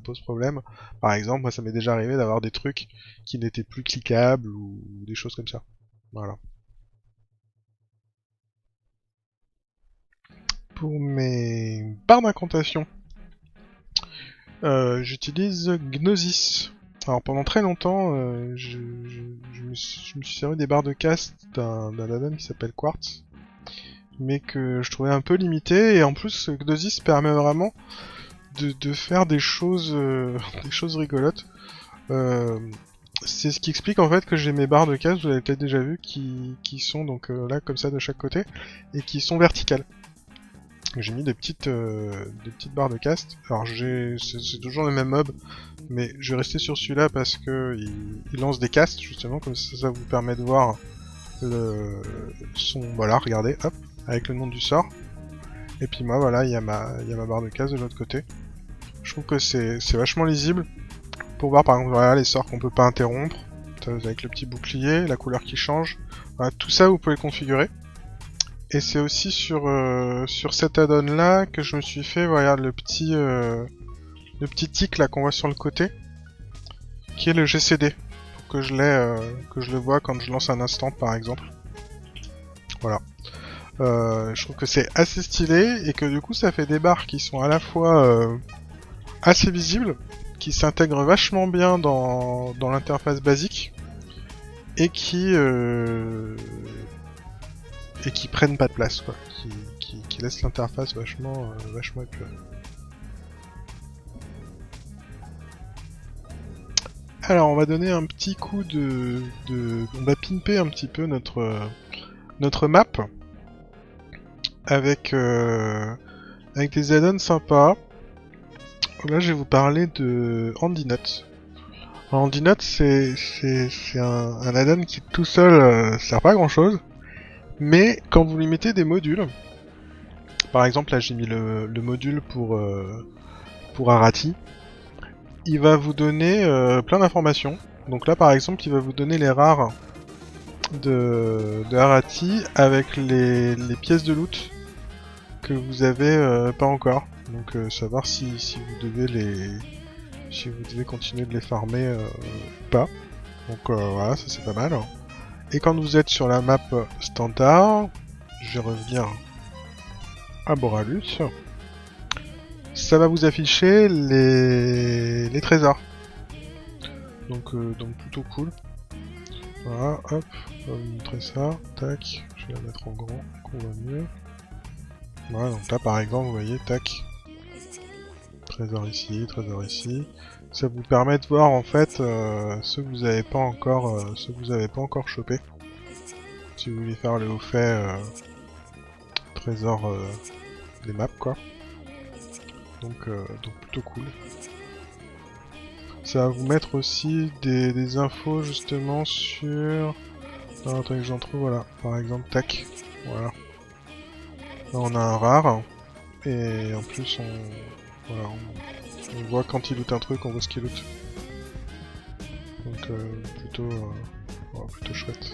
pose problème. Par exemple, moi ça m'est déjà arrivé d'avoir des trucs qui n'étaient plus cliquables ou des choses comme ça. Voilà. Pour mes barres d'incantation, j'utilise Gnosis. Alors pendant très longtemps, je me suis servi des barres de cast d'un add-on qui s'appelle Quartz, mais que je trouvais un peu limité, et en plus Gnosis permet vraiment de faire des choses rigolotes. C'est ce qui explique en fait que j'ai mes barres de cast, vous avez peut-être déjà vu, qui sont donc là comme ça de chaque côté, et qui sont verticales. J'ai mis des petites barres de cast. Alors c'est toujours le même mob, mais je vais rester sur celui-là parce que il lance des casts justement, comme ça vous permet de voir son. Voilà, regardez, hop, avec le nom du sort. Et puis moi voilà, il y a ma barre de cast de l'autre côté. Je trouve que c'est vachement lisible pour voir par exemple voilà les sorts qu'on peut pas interrompre, avec le petit bouclier, la couleur qui change. Voilà, tout ça vous pouvez le configurer. Et c'est aussi sur cet add-on là que je me suis fait, voilà, le petit tic là qu'on voit sur le côté, qui est le GCD, pour que je le vois quand je lance un instant par exemple. Voilà. Je trouve que c'est assez stylé et que du coup ça fait des barres qui sont à la fois assez visibles, qui s'intègrent vachement bien dans l'interface basique et qui prennent pas de place, quoi, qui laissent l'interface vachement épurée. Alors on va donner un petit coup on va pimper un petit peu notre map avec des add-ons sympas. Là je vais vous parler de HandyNut. HandyNut c'est un add-on qui tout seul sert pas à grand chose. Mais quand vous lui mettez des modules, par exemple là j'ai mis le module pour Arati, il va vous donner plein d'informations. Donc là par exemple il va vous donner les rares de Arati avec les pièces de loot que vous avez pas encore. Donc savoir si vous devez continuer de les farmer ou pas. Donc voilà, ça c'est pas mal. Et quand vous êtes sur la map standard, je vais revenir à Boralus, ça va vous afficher les trésors. Donc plutôt cool. Voilà, hop, on va vous montrer ça, tac, je vais la mettre en grand, qu'on voit mieux. Voilà, donc là par exemple, vous voyez, tac, trésor ici, trésor ici. Ça vous permet de voir en fait ceux que vous n'avez pas encore chopé. Si vous voulez faire le haut fait trésor des maps quoi. Donc plutôt cool. Ça va vous mettre aussi des infos justement sur. Alors, attendez que j'en trouve, voilà. Par exemple, tac. Voilà. Là on a un rare. Et en plus on voit quand il loot un truc, on voit ce qu'il loot. Donc plutôt chouette.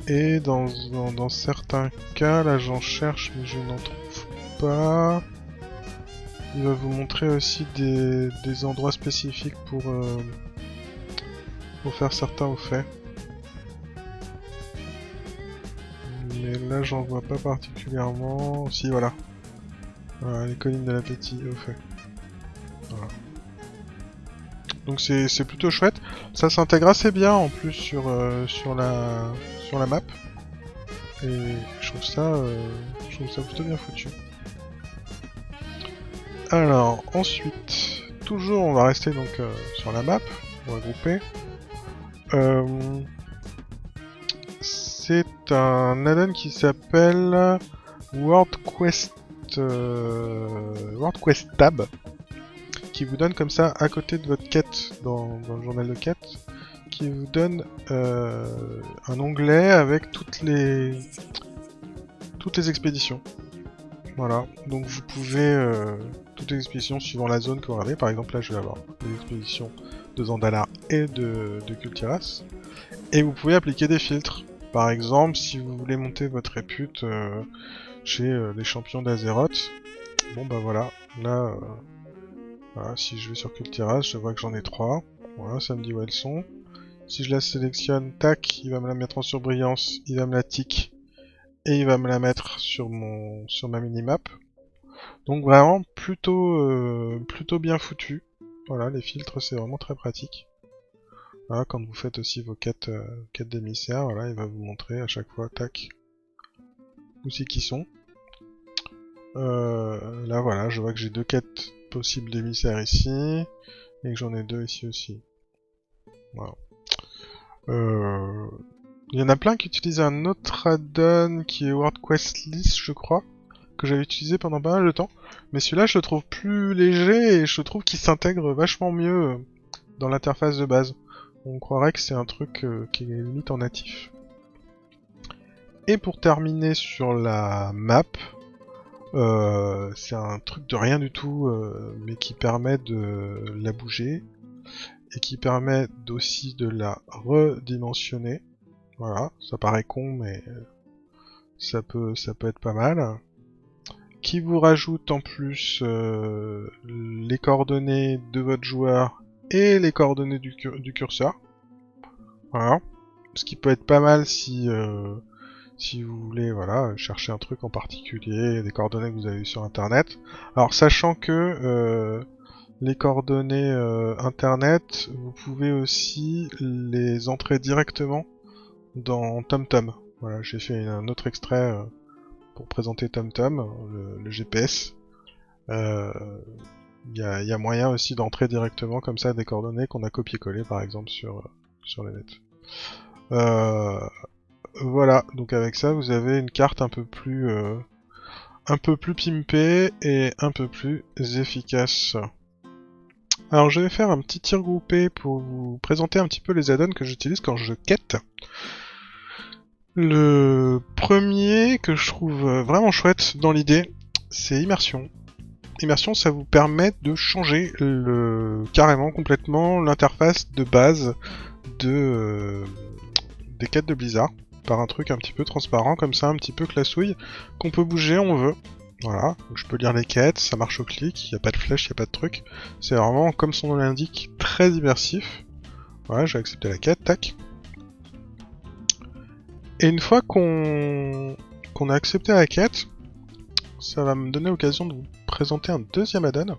Et dans certains cas, là j'en cherche mais je n'en trouve pas. Il va vous montrer aussi des endroits spécifiques pour faire certains faits. Mais là j'en vois pas particulièrement. Si voilà. Voilà, les collines de l'appétit au fait. Voilà. Donc c'est plutôt chouette. Ça s'intègre assez bien en plus sur la map. Et je trouve ça plutôt bien foutu. Alors ensuite, toujours on va rester donc sur la map. On va grouper. C'est un add-on qui s'appelle World Quest Tab, qui vous donne comme ça à côté de votre quête dans le journal de quête, qui vous donne un onglet avec toutes les expéditions. Voilà, donc vous pouvez toutes les expéditions suivant la zone que vous regardez. Par exemple là je vais avoir les expéditions de Zandalar et de Kultiras, et vous pouvez appliquer des filtres. Par exemple, si vous voulez monter votre répute chez les champions d'Azeroth, bon bah voilà, là, voilà, si je vais sur Kultiras, je vois que j'en ai 3, voilà, ça me dit où elles sont. Si je la sélectionne, tac, il va me la mettre en surbrillance, il va me la tick, et il va me la mettre sur ma minimap. Donc vraiment, plutôt bien foutu. Voilà, les filtres, c'est vraiment très pratique. Voilà, quand vous faites aussi vos quêtes d'émissaires, voilà, il va vous montrer à chaque fois, tac, où c'est qu'ils sont. Là, voilà, je vois que j'ai 2 quêtes possibles d'émissaires ici, et que j'en ai 2 ici aussi. Voilà. Il y en a plein qui utilisent un autre add-on qui est World Quest List, je crois, que j'avais utilisé pendant pas mal de temps. Mais celui-là, je le trouve plus léger et je trouve qu'il s'intègre vachement mieux dans l'interface de base. On croirait que c'est un truc qui est limite en natif. Et pour terminer sur la map, c'est un truc de rien du tout, mais qui permet de la bouger et qui permet aussi de la redimensionner. Voilà, ça paraît con, mais ça peut être pas mal. Qui vous rajoute en plus les coordonnées de votre joueur et les coordonnées du curseur. Voilà. Ce qui peut être pas mal si vous voulez voilà, chercher un truc en particulier, des coordonnées que vous avez vues sur internet. Alors sachant que les coordonnées internet, vous pouvez aussi les entrer directement dans TomTom. Voilà, j'ai fait un autre extrait pour présenter TomTom, le GPS. Il y a moyen aussi d'entrer directement comme ça des coordonnées qu'on a copié-collé par exemple sur le net. Voilà, donc avec ça vous avez une carte un peu plus pimpée et un peu plus efficace. Alors je vais faire un petit tir groupé pour vous présenter un petit peu les add-ons que j'utilise quand je quête. Le premier que je trouve vraiment chouette dans l'idée, c'est Immersion. Immersion, ça vous permet de changer carrément, complètement l'interface de base des quêtes de Blizzard par un truc un petit peu transparent comme ça, un petit peu classouille, qu'on peut bouger, on veut. Voilà, donc je peux lire les quêtes, ça marche au clic, il n'y a pas de flèche, il n'y a pas de truc. C'est vraiment, comme son nom l'indique, très immersif. Voilà, j'ai accepté la quête, tac. Et une fois qu'on a accepté la quête, ça va me donner l'occasion de vous présenter un deuxième add-on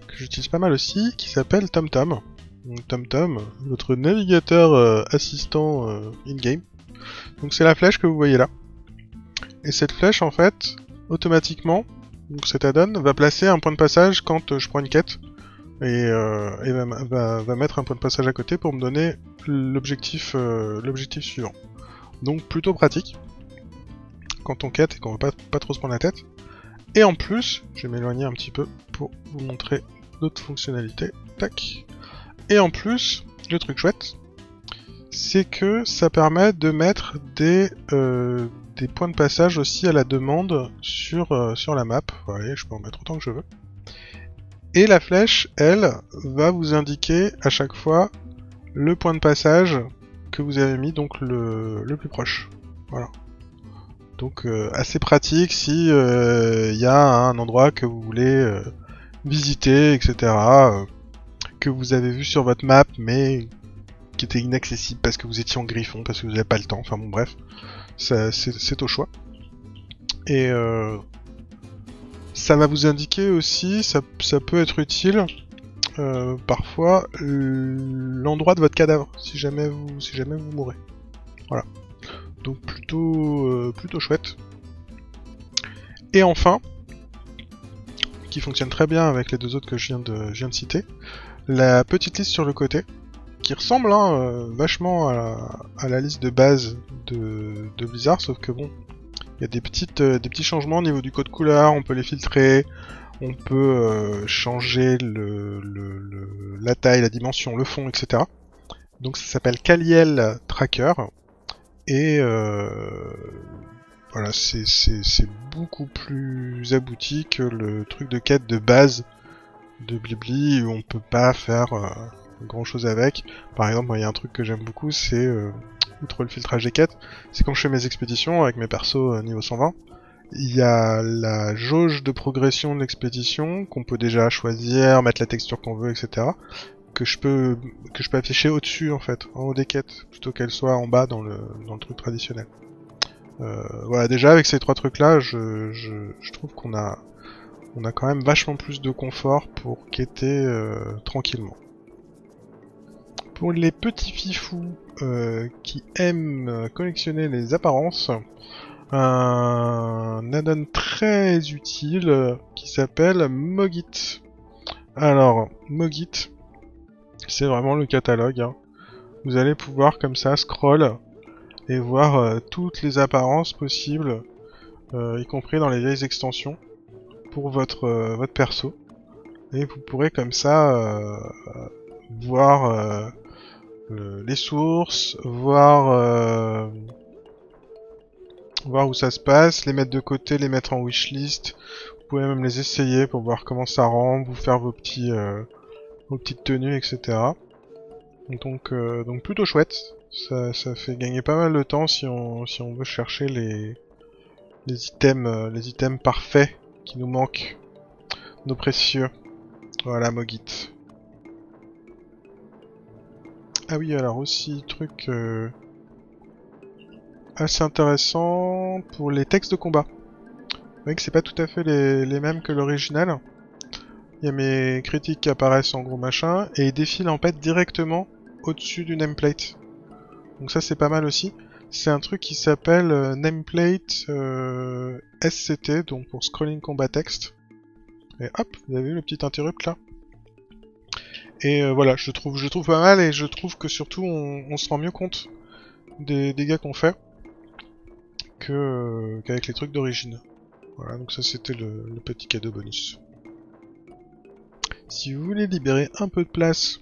que j'utilise pas mal aussi, qui s'appelle TomTom. Donc TomTom, votre navigateur assistant in-game. Donc c'est la flèche que vous voyez là. Et cette flèche, en fait, automatiquement, donc cet add-on va placer un point de passage quand je prends une quête, et va mettre un point de passage à côté pour me donner l'objectif suivant. Donc plutôt pratique quand on quête et qu'on veut pas trop se prendre la tête. Et en plus, je vais m'éloigner un petit peu pour vous montrer d'autres fonctionnalités. Tac. Et en plus, le truc chouette, c'est que ça permet de mettre des points de passage aussi à la demande sur la map. Vous voyez, je peux en mettre autant que je veux. Et la flèche, elle, va vous indiquer à chaque fois le point de passage que vous avez mis, donc le plus proche. Voilà. Donc assez pratique si il y a un endroit que vous voulez visiter, etc. Que vous avez vu sur votre map, mais qui était inaccessible parce que vous étiez en griffon, parce que vous n'avez pas le temps. Enfin bon, bref, c'est au choix. Et ça va vous indiquer aussi, ça peut être utile parfois l'endroit de votre cadavre si jamais vous mourrez. Voilà. Donc plutôt chouette. Et enfin, qui fonctionne très bien avec les deux autres que je viens de citer, la petite liste sur le côté, qui ressemble vachement à la liste de base de Blizzard, sauf que bon, il y a des petits changements au niveau du code couleur, on peut les filtrer, on peut changer la taille, la dimension, le fond, etc. Donc ça s'appelle Kaliel Tracker, et voilà, c'est beaucoup plus abouti que le truc de quête de base de Blibli où on peut pas faire grand chose avec. Par exemple, il y a un truc que j'aime beaucoup, c'est outre le filtrage des quêtes, c'est quand je fais mes expéditions avec mes persos niveau 120, il y a la jauge de progression de l'expédition qu'on peut déjà choisir, mettre la texture qu'on veut, etc. Que je peux afficher au-dessus en fait, en haut des quêtes, plutôt qu'elle soit en bas dans le truc traditionnel. Voilà, déjà avec ces trois trucs là, je trouve qu'on a quand même vachement plus de confort pour quêter tranquillement. Pour les petits fifous qui aiment collectionner les apparences, un add-on très utile qui s'appelle Mogit. Alors, Mogit, c'est vraiment le catalogue. Hein. Vous allez pouvoir comme ça scroll et voir toutes les apparences possibles, y compris dans les vieilles extensions, pour votre perso. Et vous pourrez comme ça voir les sources, voir où ça se passe, les mettre de côté, les mettre en wishlist. Vous pouvez même les essayer pour voir comment ça rend, vous faire vos petites tenues, etc. Donc plutôt chouette. Ça fait gagner pas mal de temps si on veut chercher les items parfaits qui nous manquent, nos précieux. Voilà, Mogit. Ah oui, alors aussi, truc assez intéressant pour les textes de combat. Vous voyez que c'est pas tout à fait les mêmes que l'original. Il y a mes critiques qui apparaissent en gros machin, et ils défilent en fait directement au-dessus du nameplate. Donc ça c'est pas mal aussi. C'est un truc qui s'appelle nameplate SCT, donc pour Scrolling Combat Text. Et hop, vous avez vu le petit interrupt là. Et voilà, je trouve pas mal, et je trouve que surtout on se rend mieux compte des dégâts qu'on fait qu'avec les trucs d'origine. Voilà, donc ça c'était le petit cadeau bonus. Si vous voulez libérer un peu de place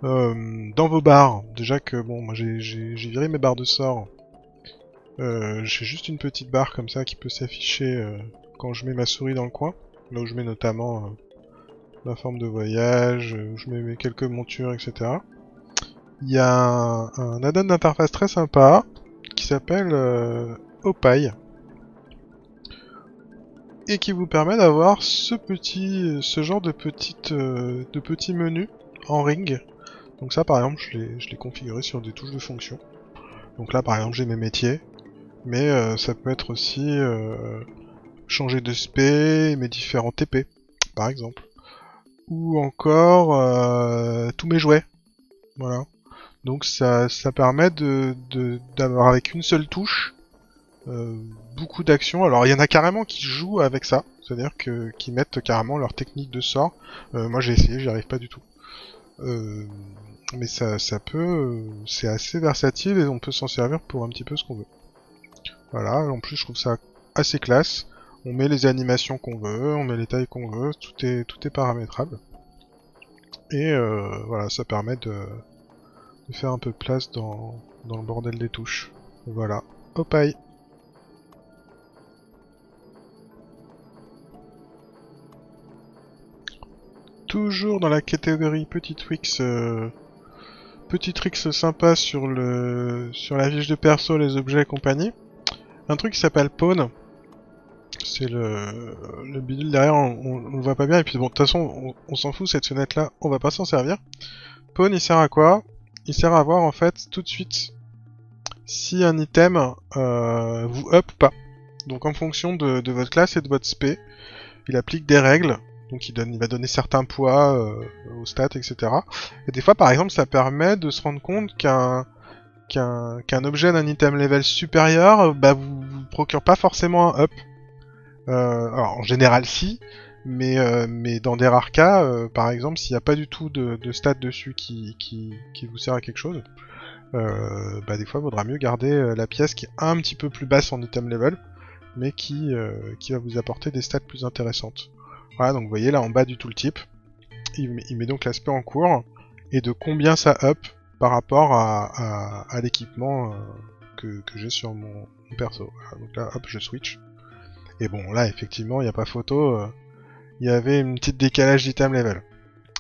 dans vos barres, déjà que bon, moi j'ai viré mes barres de sort. J'ai juste une petite barre comme ça qui peut s'afficher quand je mets ma souris dans le coin, là où je mets notamment ma forme de voyage, où je mets mes quelques montures, etc. Il y a un add-on d'interface très sympa qui s'appelle Opie et qui vous permet d'avoir ce genre de petits menus en ring. Donc ça par exemple je l'ai configuré sur des touches de fonction. Donc là par exemple j'ai mes métiers, mais ça peut être aussi changer de spé, mes différents TP par exemple. Ou encore tous mes jouets. Voilà. Donc ça permet d'avoir avec une seule touche beaucoup d'actions. Alors il y en a carrément qui jouent avec ça, c'est-à-dire qui mettent carrément leur technique de sort. Moi j'ai essayé, j'y arrive pas du tout. Mais ça peut, c'est assez versatile et on peut s'en servir pour un petit peu ce qu'on veut. Voilà, en plus je trouve ça assez classe. On met les animations qu'on veut, on met les tailles qu'on veut, tout est paramétrable. Et voilà, ça permet de faire un peu de place dans le bordel des touches. Voilà, Opie. Toujours dans la catégorie petite Wix petit trick sympa sur la fiche de perso, les objets et compagnie. Un truc qui s'appelle Pawn. C'est le bidule derrière, on le voit pas bien. Et puis bon, de toute façon, on s'en fout, cette fenêtre-là, on va pas s'en servir. Pawn, il sert à quoi? Il sert à voir en fait tout de suite si un item vous up ou pas. Donc en fonction de votre classe et de votre spé, il applique des règles. Donc il va donner certains poids aux stats, etc. Et des fois, par exemple, ça permet de se rendre compte qu'un objet d'un item level supérieur, bah, vous procure pas forcément un up. Alors en général si, mais dans des rares cas, par exemple, s'il n'y a pas du tout de stats dessus qui vous sert à quelque chose, bah des fois, il vaudra mieux garder la pièce qui est un petit peu plus basse en item level, mais qui va vous apporter des stats plus intéressantes. Voilà, donc vous voyez là en bas du tooltip, il met donc l'aspect en cours, et de combien ça up par rapport à l'équipement que j'ai sur mon perso. Voilà, donc là, hop, je switch. Et bon, là, effectivement, il n'y a pas photo, il y avait une petite décalage d'item level.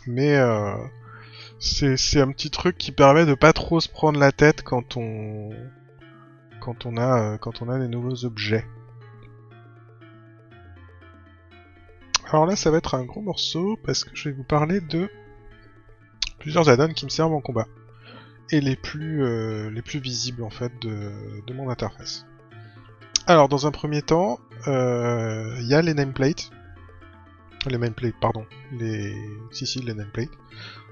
Mais c'est un petit truc qui permet de pas trop se prendre la tête quand on a des nouveaux objets. Alors là, ça va être un gros morceau, parce que je vais vous parler de plusieurs add-ons qui me servent en combat. Et les plus visibles, en fait, de mon interface. Alors, dans un premier temps, il y a les nameplates. Les nameplates, pardon. Les nameplates.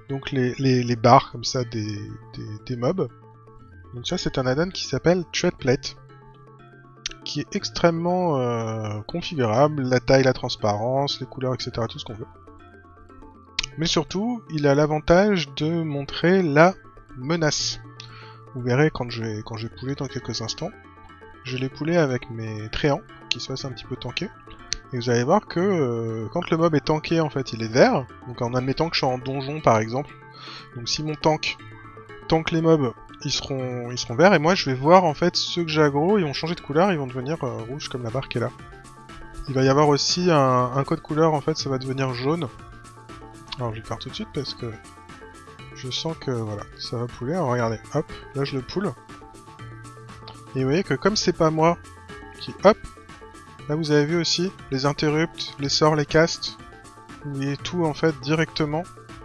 Donc les barres, comme ça, des mobs. Donc ça, c'est un add-on qui s'appelle Threadplate, qui est extrêmement configurable. La taille, la transparence, les couleurs, etc. Tout ce qu'on veut. Mais surtout, il a l'avantage de montrer la menace. Vous verrez quand je vais pouler dans quelques instants. Je l'ai poulé avec mes tréants, qui se fassent un petit peu tanker. Et vous allez voir que quand le mob est tanké, en fait, il est vert. Donc en admettant que je suis en donjon, par exemple. Donc si mon tank les mobs, ils seront verts. Et moi, je vais voir, en fait, ceux que j'ai aggro, ils vont changer de couleur, ils vont devenir rouges, comme la barre qui est là. Il va y avoir aussi un code couleur, en fait, ça va devenir jaune. Alors je vais le faire tout de suite, parce que je sens que, voilà, ça va pouler. Alors regardez, hop, là je le poule. Et vous voyez que comme c'est pas moi qui hop, là vous avez vu aussi les interrupts, les sorts, les casts, vous voyez tout en fait directement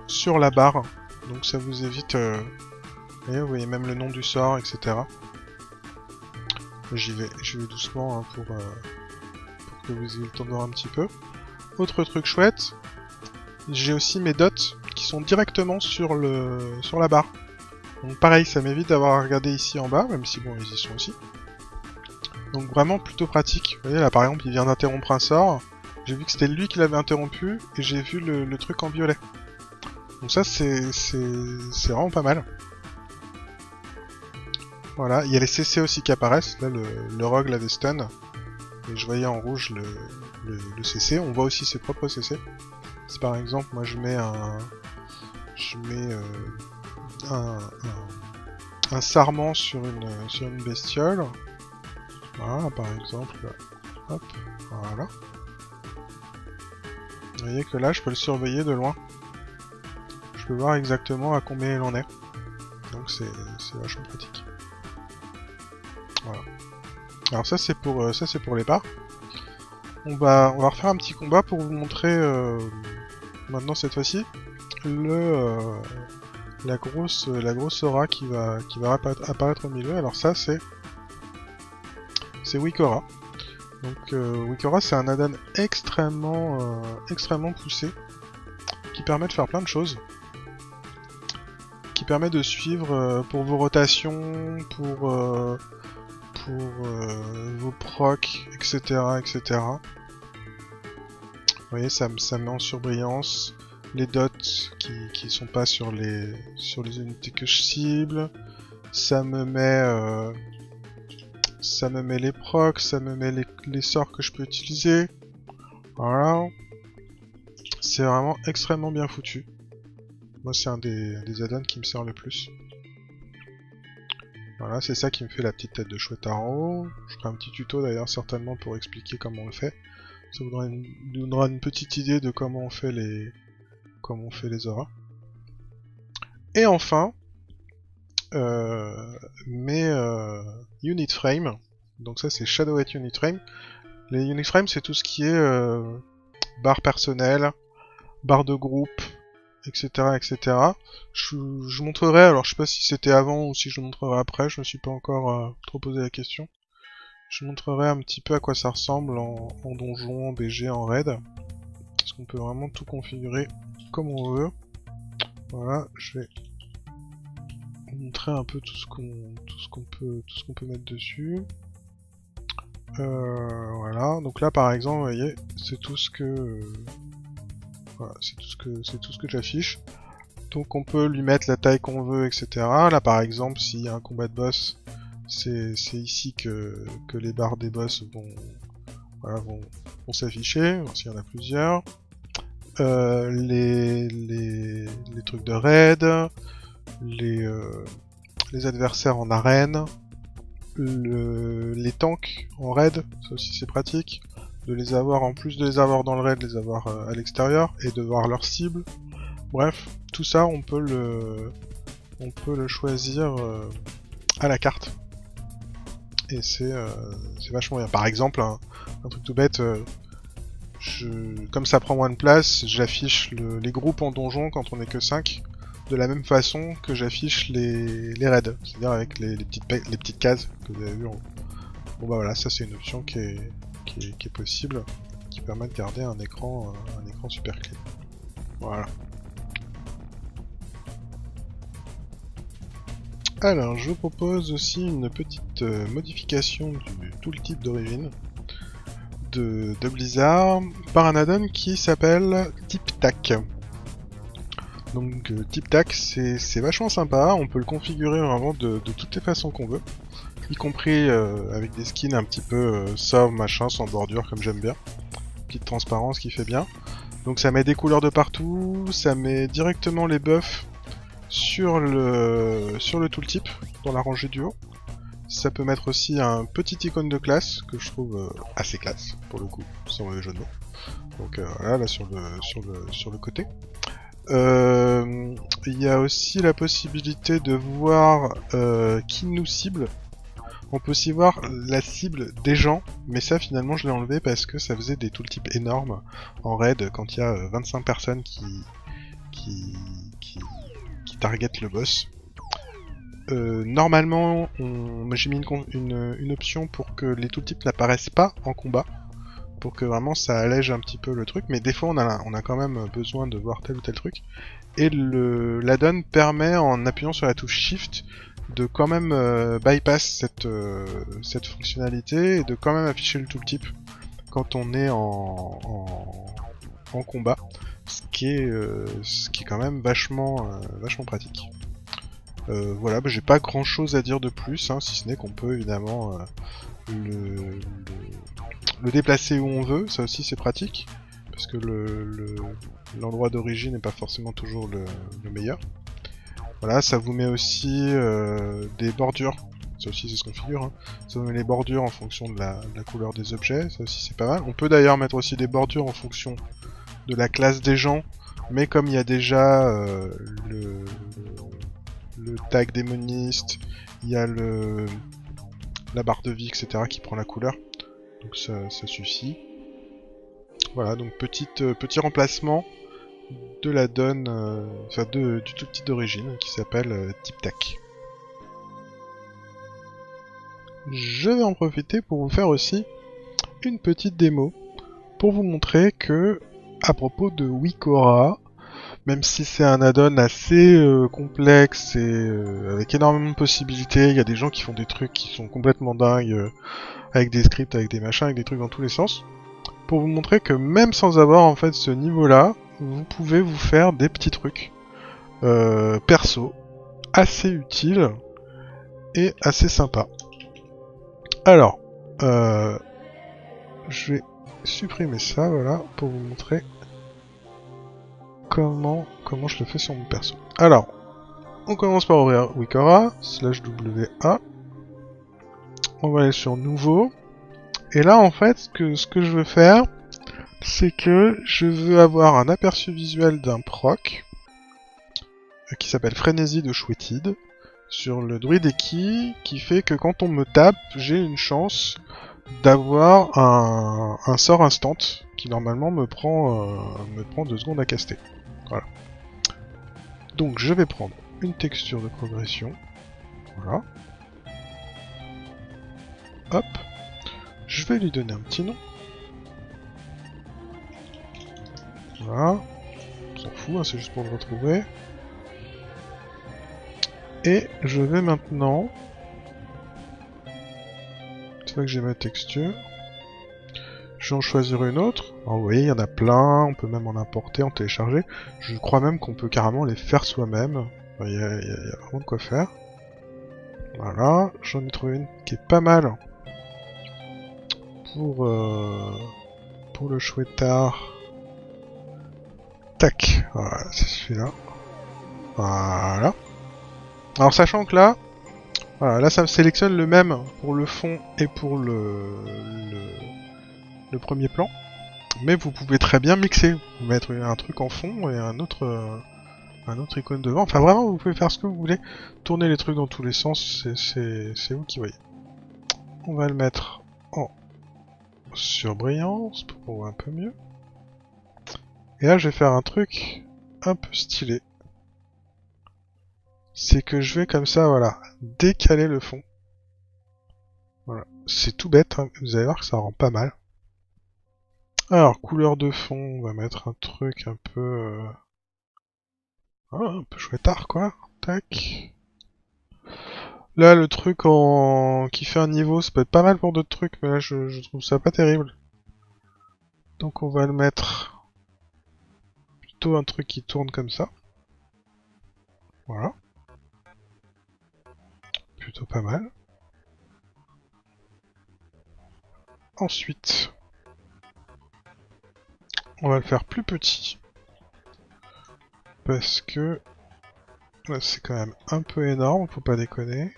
sur la barre. Donc ça vous évite, vous voyez même le nom du sort, etc. Je vais doucement hein, pour que vous ayez le temps de voir un petit peu. Autre truc chouette, j'ai aussi mes dots qui sont directement sur la barre. Donc pareil, ça m'évite d'avoir à regarder ici en bas, même si bon, ils y sont aussi. Donc vraiment plutôt pratique. Vous voyez là par exemple, il vient d'interrompre un sort. J'ai vu que c'était lui qui l'avait interrompu, et j'ai vu le truc en violet. Donc ça c'est vraiment pas mal. Voilà, il y a les CC aussi qui apparaissent. Là le rogue l'avait stun. Et je voyais en rouge le CC. On voit aussi ses propres CC. Si par exemple moi je mets un sarment sur une bestiole. Voilà, par exemple, hop, voilà. Vous voyez que là, je peux le surveiller de loin. Je peux voir exactement à combien il en est. Donc c'est vachement pratique. Voilà. Alors ça c'est pour les barres. On va refaire un petit combat pour vous montrer maintenant cette fois-ci la grosse aura qui va apparaître au milieu. Alors ça c'est Wikora. Donc Wikora c'est un add-on extrêmement poussé qui permet de faire plein de choses. Qui permet de suivre pour vos rotations, pour vos procs, etc. etc. Vous voyez, ça met en surbrillance les dots qui sont pas sur les unités que je cible. Ça me met les procs, ça me met les sorts que je peux utiliser. Voilà. C'est vraiment extrêmement bien foutu. Moi, c'est un des add-ons qui me sert le plus. Voilà, c'est ça qui me fait la petite tête de chouette en haut. Je ferai un petit tuto d'ailleurs certainement pour expliquer comment on le fait. Ça vous donnera une petite idée de comment on fait les auras. Et enfin, mes unit frame. Donc ça c'est Shadow at unit frame. Les unit frame c'est tout ce qui est barre personnelle, barre de groupe, etc. etc. Je montrerai, alors je sais pas si c'était avant ou si je le montrerai après, je me suis pas encore trop posé la question. Je montrerai un petit peu à quoi ça ressemble en donjon, en BG, en raid. Parce qu'on peut vraiment tout configurer comme on veut. Voilà, je vais vous montrer un peu tout ce qu'on peut mettre dessus. Voilà, donc là par exemple, vous voyez, c'est tout ce que voilà, c'est tout ce que j'affiche. Donc on peut lui mettre la taille qu'on veut, etc. Là par exemple, s'il y a un combat de boss, c'est ici que les barres des boss vont s'afficher, s'il y en a plusieurs. Les trucs de raid, les adversaires en arène, les tanks en raid, ça aussi c'est pratique, de les avoir, en plus de les avoir dans le raid, les avoir à l'extérieur, et de voir leur cible. Bref, tout ça on peut le choisir à la carte. Et c'est vachement bien. Par exemple, un truc tout bête, comme ça prend moins de place, j'affiche les groupes en donjon quand on est que 5, de la même façon que j'affiche les raids, c'est-à-dire avec les petites cases que vous avez vues. Bon bah voilà, ça c'est une option qui est possible, qui permet de garder un écran super clean. Voilà. Alors, je vous propose aussi une petite modification du tooltip d'origine de Blizzard par un add-on qui s'appelle TipTac. Donc TipTac c'est vachement sympa, on peut le configurer vraiment de toutes les façons qu'on veut, y compris avec des skins un petit peu sauve, machin, sans bordure comme j'aime bien. Petite transparence qui fait bien. Donc ça met des couleurs de partout, ça met directement les buffs sur le tooltip, dans la rangée du haut. Ça peut mettre aussi un petit icône de classe, que je trouve assez classe, pour le coup, sans le jeu de mots. Donc voilà, là sur le côté. Il y a aussi la possibilité de voir qui nous cible. On peut aussi voir la cible des gens, mais ça finalement je l'ai enlevé parce que ça faisait des tooltips énormes en raid quand il y a 25 personnes qui target le boss. Normalement, j'ai mis une option pour que les tooltips n'apparaissent pas en combat, pour que vraiment ça allège un petit peu le truc, mais des fois on a quand même besoin de voir tel ou tel truc, et l'add-on permet, en appuyant sur la touche Shift, de quand même bypass cette fonctionnalité, et de quand même afficher le tooltip quand on est en combat, ce qui est quand même vachement pratique. Voilà, j'ai pas grand chose à dire de plus, hein, si ce n'est qu'on peut évidemment le déplacer où on veut, ça aussi c'est pratique, parce que l'endroit d'origine n'est pas forcément toujours le meilleur. Voilà, ça vous met aussi des bordures, ça aussi c'est ce qu'on figure, hein. Ça vous met les bordures en fonction de la couleur des objets, ça aussi c'est pas mal. On peut d'ailleurs mettre aussi des bordures en fonction de la classe des gens, mais comme il y a déjà le tag démoniste, il y a la barre de vie, etc. qui prend la couleur, donc ça suffit. Voilà, donc petit remplacement de la donne, du tooltip d'origine qui s'appelle TipTac. Je vais en profiter pour vous faire aussi une petite démo pour vous montrer que, à propos de Wikora, même si c'est un add-on assez complexe et avec énormément de possibilités, il y a des gens qui font des trucs qui sont complètement dingues, avec des scripts, avec des machins, avec des trucs dans tous les sens, pour vous montrer que même sans avoir en fait ce niveau-là, vous pouvez vous faire des petits trucs perso, assez utiles et assez sympas. Alors, je vais supprimer ça, voilà, pour vous montrer comment je le fais sur mon perso. Alors, on commence par ouvrir Wikora, /WA. On va aller sur Nouveau. Et là, en fait, ce que je veux faire, c'est que je veux avoir un aperçu visuel d'un proc qui s'appelle Frénésie de Chouettide. sur le druide Eki qui fait que quand on me tape, j'ai une chance d'avoir un sort instant qui normalement me prend 2 secondes à caster. Voilà. Donc je vais prendre une texture de progression. Voilà. Hop. Je vais lui donner un petit nom. Voilà. On s'en fout, hein, c'est juste pour le retrouver. Et je vais maintenant... C'est là que j'ai ma texture. Je vais en choisir une autre. Alors, vous voyez, il y en a plein, on peut même en importer, en télécharger. Je crois même qu'on peut carrément les faire soi-même. Il y a vraiment de quoi faire. Voilà, j'en ai trouvé une qui est pas mal. Pour le chouettard. Tac, voilà, c'est celui-là. Voilà. Alors sachant que là, voilà, là ça me sélectionne le même pour le fond et pour le premier plan. Mais vous pouvez très bien mixer. Vous mettre un truc en fond et un autre icône devant. Enfin vraiment, vous pouvez faire ce que vous voulez. Tourner les trucs dans tous les sens, c'est vous qui voyez. On va le mettre en surbrillance pour qu'on voit un peu mieux. Et là, je vais faire un truc un peu stylé. C'est que je vais comme ça, voilà, décaler le fond. Voilà, c'est tout bête, hein. Vous allez voir que ça rend pas mal. Alors, couleur de fond, on va mettre un truc un peu... un peu chouettard, quoi. Tac. Là, le truc qui fait un niveau, ça peut être pas mal pour d'autres trucs, mais là, je trouve ça pas terrible. Donc on va le mettre... plutôt un truc qui tourne comme ça. Voilà. Plutôt pas mal. Ensuite, on va le faire plus petit. Parce que là c'est quand même un peu énorme, faut pas déconner.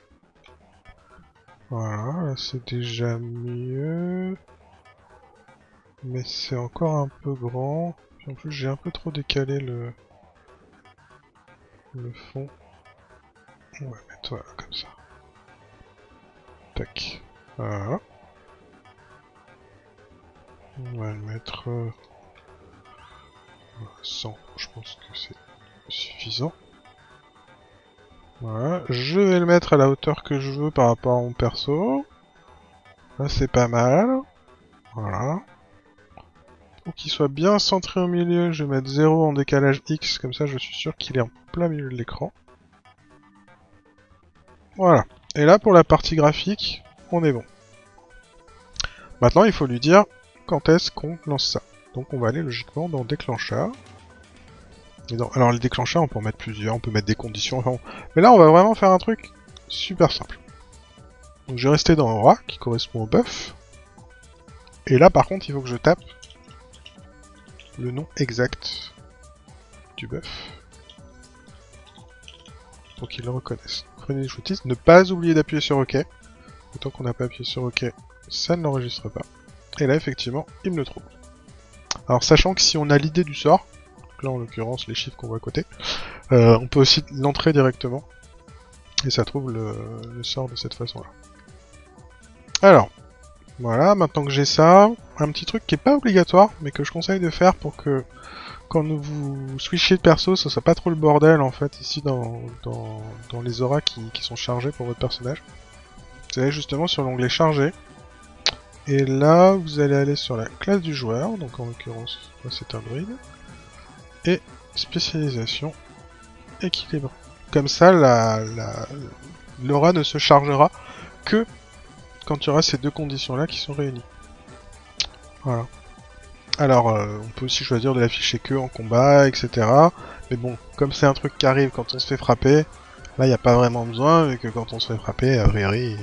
Voilà, là c'est déjà mieux. Mais c'est encore un peu grand. Puis en plus j'ai un peu trop décalé le fond. On va mettre voilà comme ça. Tac. Voilà. On va le mettre 100, je pense que c'est suffisant. Voilà, je vais le mettre à la hauteur que je veux par rapport à mon perso. Là c'est pas mal. Voilà. Pour qu'il soit bien centré au milieu, je vais mettre 0 en décalage X, comme ça je suis sûr qu'il est en plein milieu de l'écran. Voilà. Et là pour la partie graphique, on est bon. Maintenant il faut lui dire quand est-ce qu'on lance ça. Donc on va aller logiquement dans déclencheur. Alors les déclencheurs on peut en mettre plusieurs, on peut mettre des conditions, enfin, mais là on va vraiment faire un truc super simple. Donc je vais rester dans Aura qui correspond au buff. Et là par contre il faut que je tape le nom exact du buff pour qu'il le reconnaisse. Prenez les shooties, ne pas oublier d'appuyer sur OK. Autant qu'on n'a pas appuyé sur OK, ça ne l'enregistre pas. Et là effectivement il me le trouve. Alors sachant que si on a l'idée du sort, là en l'occurrence les chiffres qu'on voit à côté, on peut aussi l'entrer directement et ça trouve le sort de cette façon là. Alors voilà, maintenant que j'ai ça, un petit truc qui est pas obligatoire mais que je conseille de faire pour que quand vous switchez de perso ça soit pas trop le bordel en fait ici dans les auras qui sont chargées pour votre personnage. Vous allez justement sur l'onglet chargé. Et là, vous allez aller sur la classe du joueur, donc en l'occurrence, là c'est un druide. Et spécialisation, équilibre. Comme ça, l'aura ne se chargera que quand il y aura ces deux conditions-là qui sont réunies. Voilà. Alors, on peut aussi choisir de l'afficher que en combat, etc. Mais bon, comme c'est un truc qui arrive quand on se fait frapper, là il n'y a pas vraiment besoin, vu que quand on se fait frapper, a priori,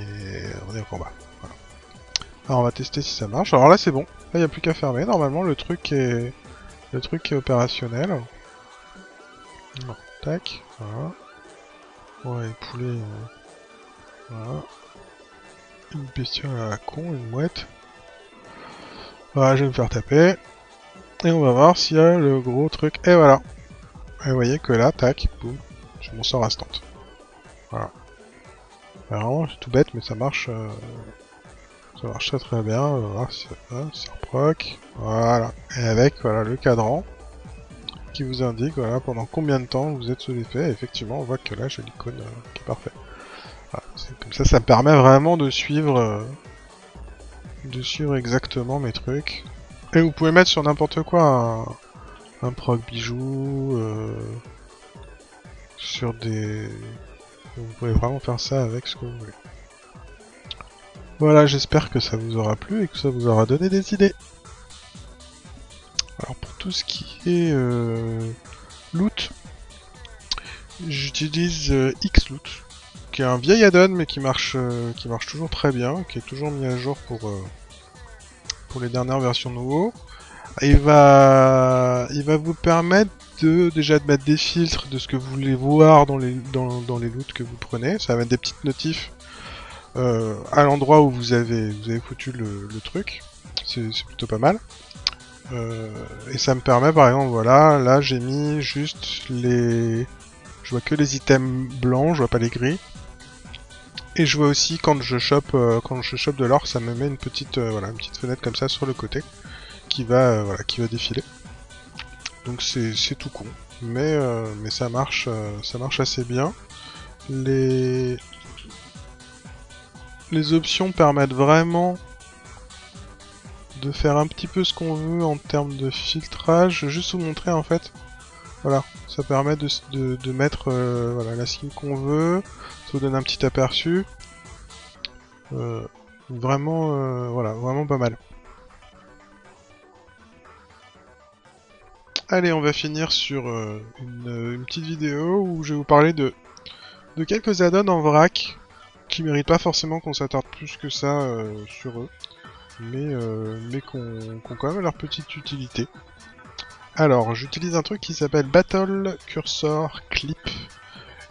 on est au combat. Alors on va tester si ça marche. Alors là c'est bon, là il n'y a plus qu'à fermer. Normalement le truc est opérationnel. Non. Tac, voilà. Ouais, poulet. Voilà. Une bestiole à la con, une mouette. Voilà, je vais me faire taper. Et on va voir s'il y a le gros truc. Et voilà. Et vous voyez que là, tac, boum, je m'en sors instant. Voilà. vraiment c'est tout bête, mais ça marche très très bien. Voilà, ça reproc. Voilà. Et avec voilà, le cadran qui vous indique voilà, pendant combien de temps vous êtes sous l'effet. Effectivement, on voit que là j'ai l'icône qui est parfait. Voilà, comme ça me permet vraiment de suivre exactement mes trucs. Et vous pouvez mettre sur n'importe quoi un proc bijou, sur des... Vous pouvez vraiment faire ça avec ce que vous voulez. Voilà, j'espère que ça vous aura plu et que ça vous aura donné des idées. Alors pour tout ce qui est loot, j'utilise Xloot, qui est un vieil add-on mais qui marche toujours très bien, qui est toujours mis à jour pour les dernières versions de WoW. Il va vous permettre déjà de mettre des filtres de ce que vous voulez voir dans les loots que vous prenez. Ça va mettre des petites notifs à l'endroit où vous avez foutu le truc. C'est plutôt pas mal. Et ça me permet par exemple, voilà, là j'ai mis juste les... Je vois que les items blancs, je vois pas les gris. Et je vois aussi quand je chope de l'or, ça me met une petite fenêtre comme ça sur le côté qui va défiler. Donc c'est tout con, mais ça marche assez bien. Les options permettent vraiment de faire un petit peu ce qu'on veut en termes de filtrage. Je vais juste vous montrer en fait. Voilà, ça permet de mettre voilà, la skin qu'on veut. Ça vous donne un petit aperçu. Vraiment, voilà, vraiment pas mal. Allez, on va finir sur une petite vidéo où je vais vous parler de quelques add-ons en vrac qui méritent pas forcément qu'on s'attarde plus que ça sur eux, mais qu'on quand même leur petite utilité. Alors, j'utilise un truc qui s'appelle Battle Cursor Clip,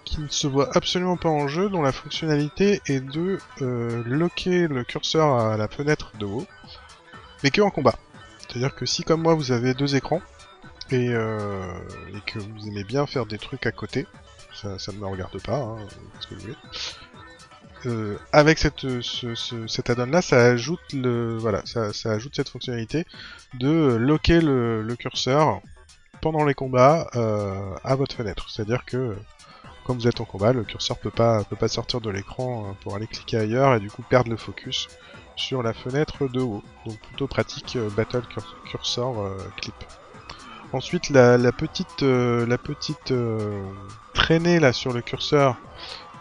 qui ne se voit absolument pas en jeu, dont la fonctionnalité est de locker le curseur à la fenêtre de haut, mais que en combat. C'est-à-dire que si, comme moi, vous avez deux écrans, et que vous aimez bien faire des trucs à côté, ça ne me regarde pas, hein, ce que vous voulez. Avec cet add-on là, ça ajoute ça ajoute cette fonctionnalité de locker le curseur pendant les combats à votre fenêtre. C'est-à-dire que quand vous êtes en combat, le curseur peut pas sortir de l'écran pour aller cliquer ailleurs et du coup perdre le focus sur la fenêtre de haut. Donc plutôt pratique Battle Cursor Clip. Ensuite, la petite traînée là sur le curseur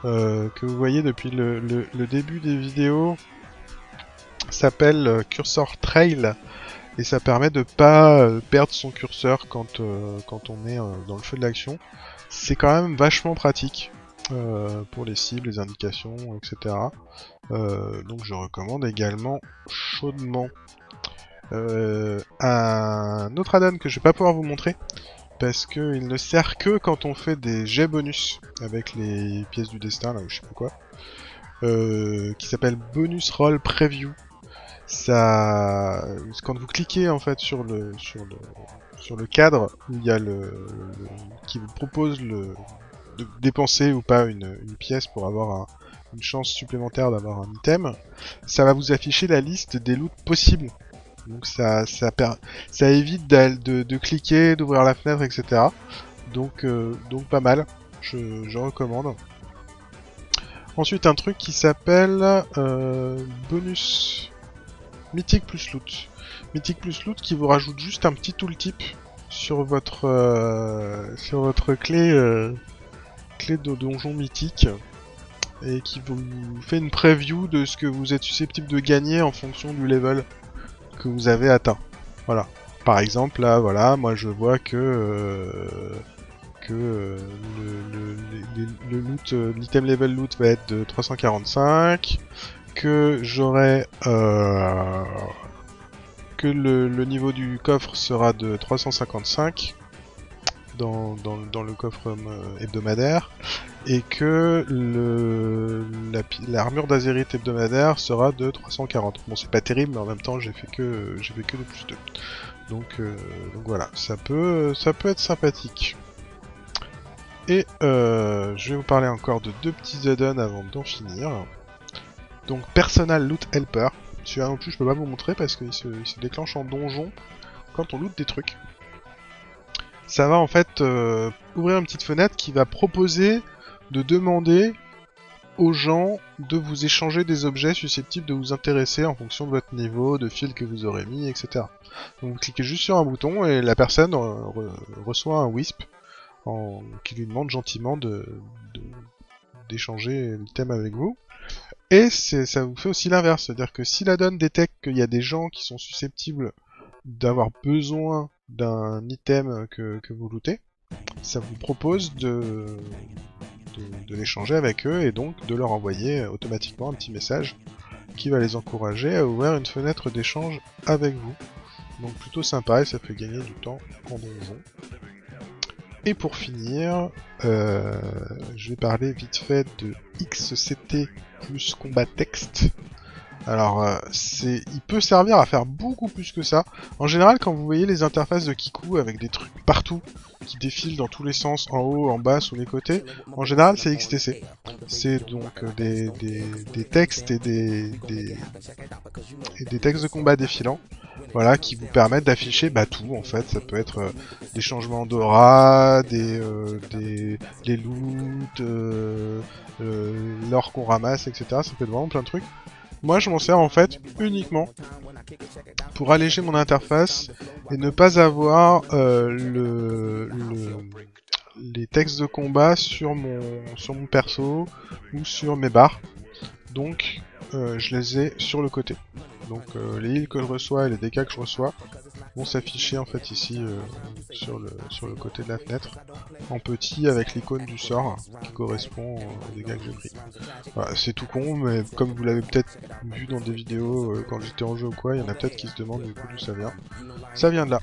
que vous voyez depuis le début des vidéos s'appelle Cursor Trail et ça permet de pas perdre son curseur quand on est dans le feu de l'action. C'est quand même vachement pratique pour les cibles, les indications, etc. Donc je recommande également chaudement. Un autre add-on que je vais pas pouvoir vous montrer parce qu'il ne sert que quand on fait des jets bonus avec les pièces du destin là ou je sais pas quoi, qui s'appelle Bonus Roll Preview. Ça, quand vous cliquez en fait sur le cadre où il y a qui vous propose de dépenser ou pas une pièce pour avoir une chance supplémentaire d'avoir un item, ça va vous afficher la liste des loots possibles. Donc ça évite de cliquer, d'ouvrir la fenêtre, etc. Donc pas mal, je recommande. Ensuite un truc qui s'appelle bonus Mythic plus loot. Mythic plus loot qui vous rajoute juste un petit tooltip sur votre clé de donjon mythique et qui vous fait une preview de ce que vous êtes susceptible de gagner en fonction du level que vous avez atteint. Voilà. Par exemple, là, voilà, moi je vois que le loot, l'item level loot va être de 345, que j'aurai que le niveau du coffre sera de 355 dans le coffre hebdomadaire, et que l'armure d'Azerite hebdomadaire sera de 340. Bon, c'est pas terrible, mais en même temps, j'ai fait que de plus 2. Donc voilà, ça peut être sympathique. Et je vais vous parler encore de 2 petits add-ons avant d'en finir. Donc Personal Loot Helper. Celui-là non plus je peux pas vous montrer parce qu'il se déclenche en donjon quand on loot des trucs. Ça va en fait ouvrir une petite fenêtre qui va proposer de demander aux gens de vous échanger des objets susceptibles de vous intéresser en fonction de votre niveau, de fil que vous aurez mis, etc. Donc vous cliquez juste sur un bouton et la personne reçoit un wisp qui lui demande gentiment d'échanger l'item avec vous. Et ça vous fait aussi l'inverse, c'est-à-dire que si la donne détecte qu'il y a des gens qui sont susceptibles d'avoir besoin d'un item que vous lootez, ça vous propose de l'échanger avec eux et donc de leur envoyer automatiquement un petit message qui va les encourager à ouvrir une fenêtre d'échange avec vous. Donc plutôt sympa et ça fait gagner du temps en donjon. Et pour finir, je vais parler vite fait de XCT plus combat texte. Alors, il peut servir à faire beaucoup plus que ça. En général, quand vous voyez les interfaces de Kiku avec des trucs partout qui défilent dans tous les sens, en haut, en bas, sous les côtés, en général, c'est XTC. C'est donc des textes et des textes de combat défilants. Voilà, qui vous permettent d'afficher tout en fait. Ça peut être des changements d'aura, les loots, l'or qu'on ramasse, etc. Ça peut être vraiment plein de trucs. Moi je m'en sers en fait uniquement pour alléger mon interface et ne pas avoir les textes de combat sur mon perso ou sur mes barres. Donc je les ai sur le côté. Donc les heals que je reçois et les dégâts que je reçois vont s'afficher en fait ici sur le côté de la fenêtre en petit avec l'icône du sort qui correspond aux dégâts que j'ai pris. Voilà, c'est tout con, mais comme vous l'avez peut-être vu dans des vidéos quand j'étais en jeu ou quoi, il y en a peut-être qui se demandent du coup d'où ça vient. Ça vient de là.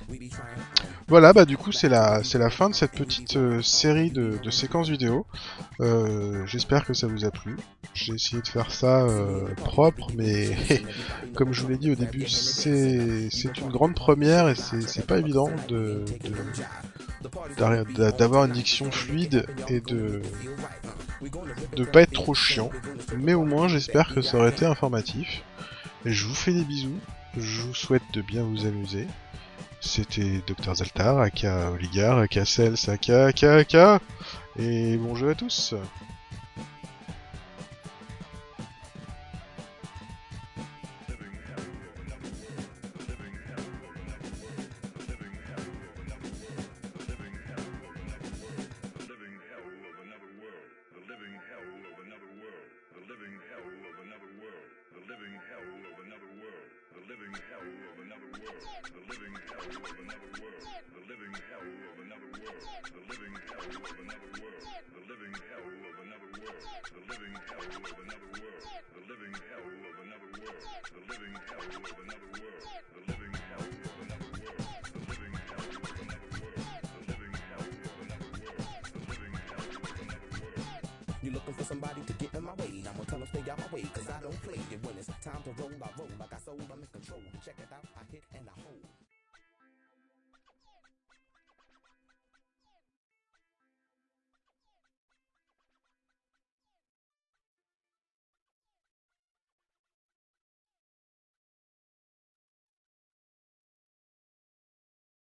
Voilà, du coup c'est la fin de cette petite série de séquences vidéo. J'espère que ça vous a plu. J'ai essayé de faire ça propre, mais comme je vous l'ai dit au début, c'est une grande première et c'est pas évident d'avoir une diction fluide et de pas être trop chiant. Mais au moins j'espère que ça aurait été informatif. Je vous fais des bisous, je vous souhaite de bien vous amuser. C'était Dr Zaltar, aka Oligar, aka Cels, aka, et bon jeu à tous. You looking for somebody to get in my way? I'm gonna tell them stay out my way, cause I don't play. And when it's time to roll, I roll.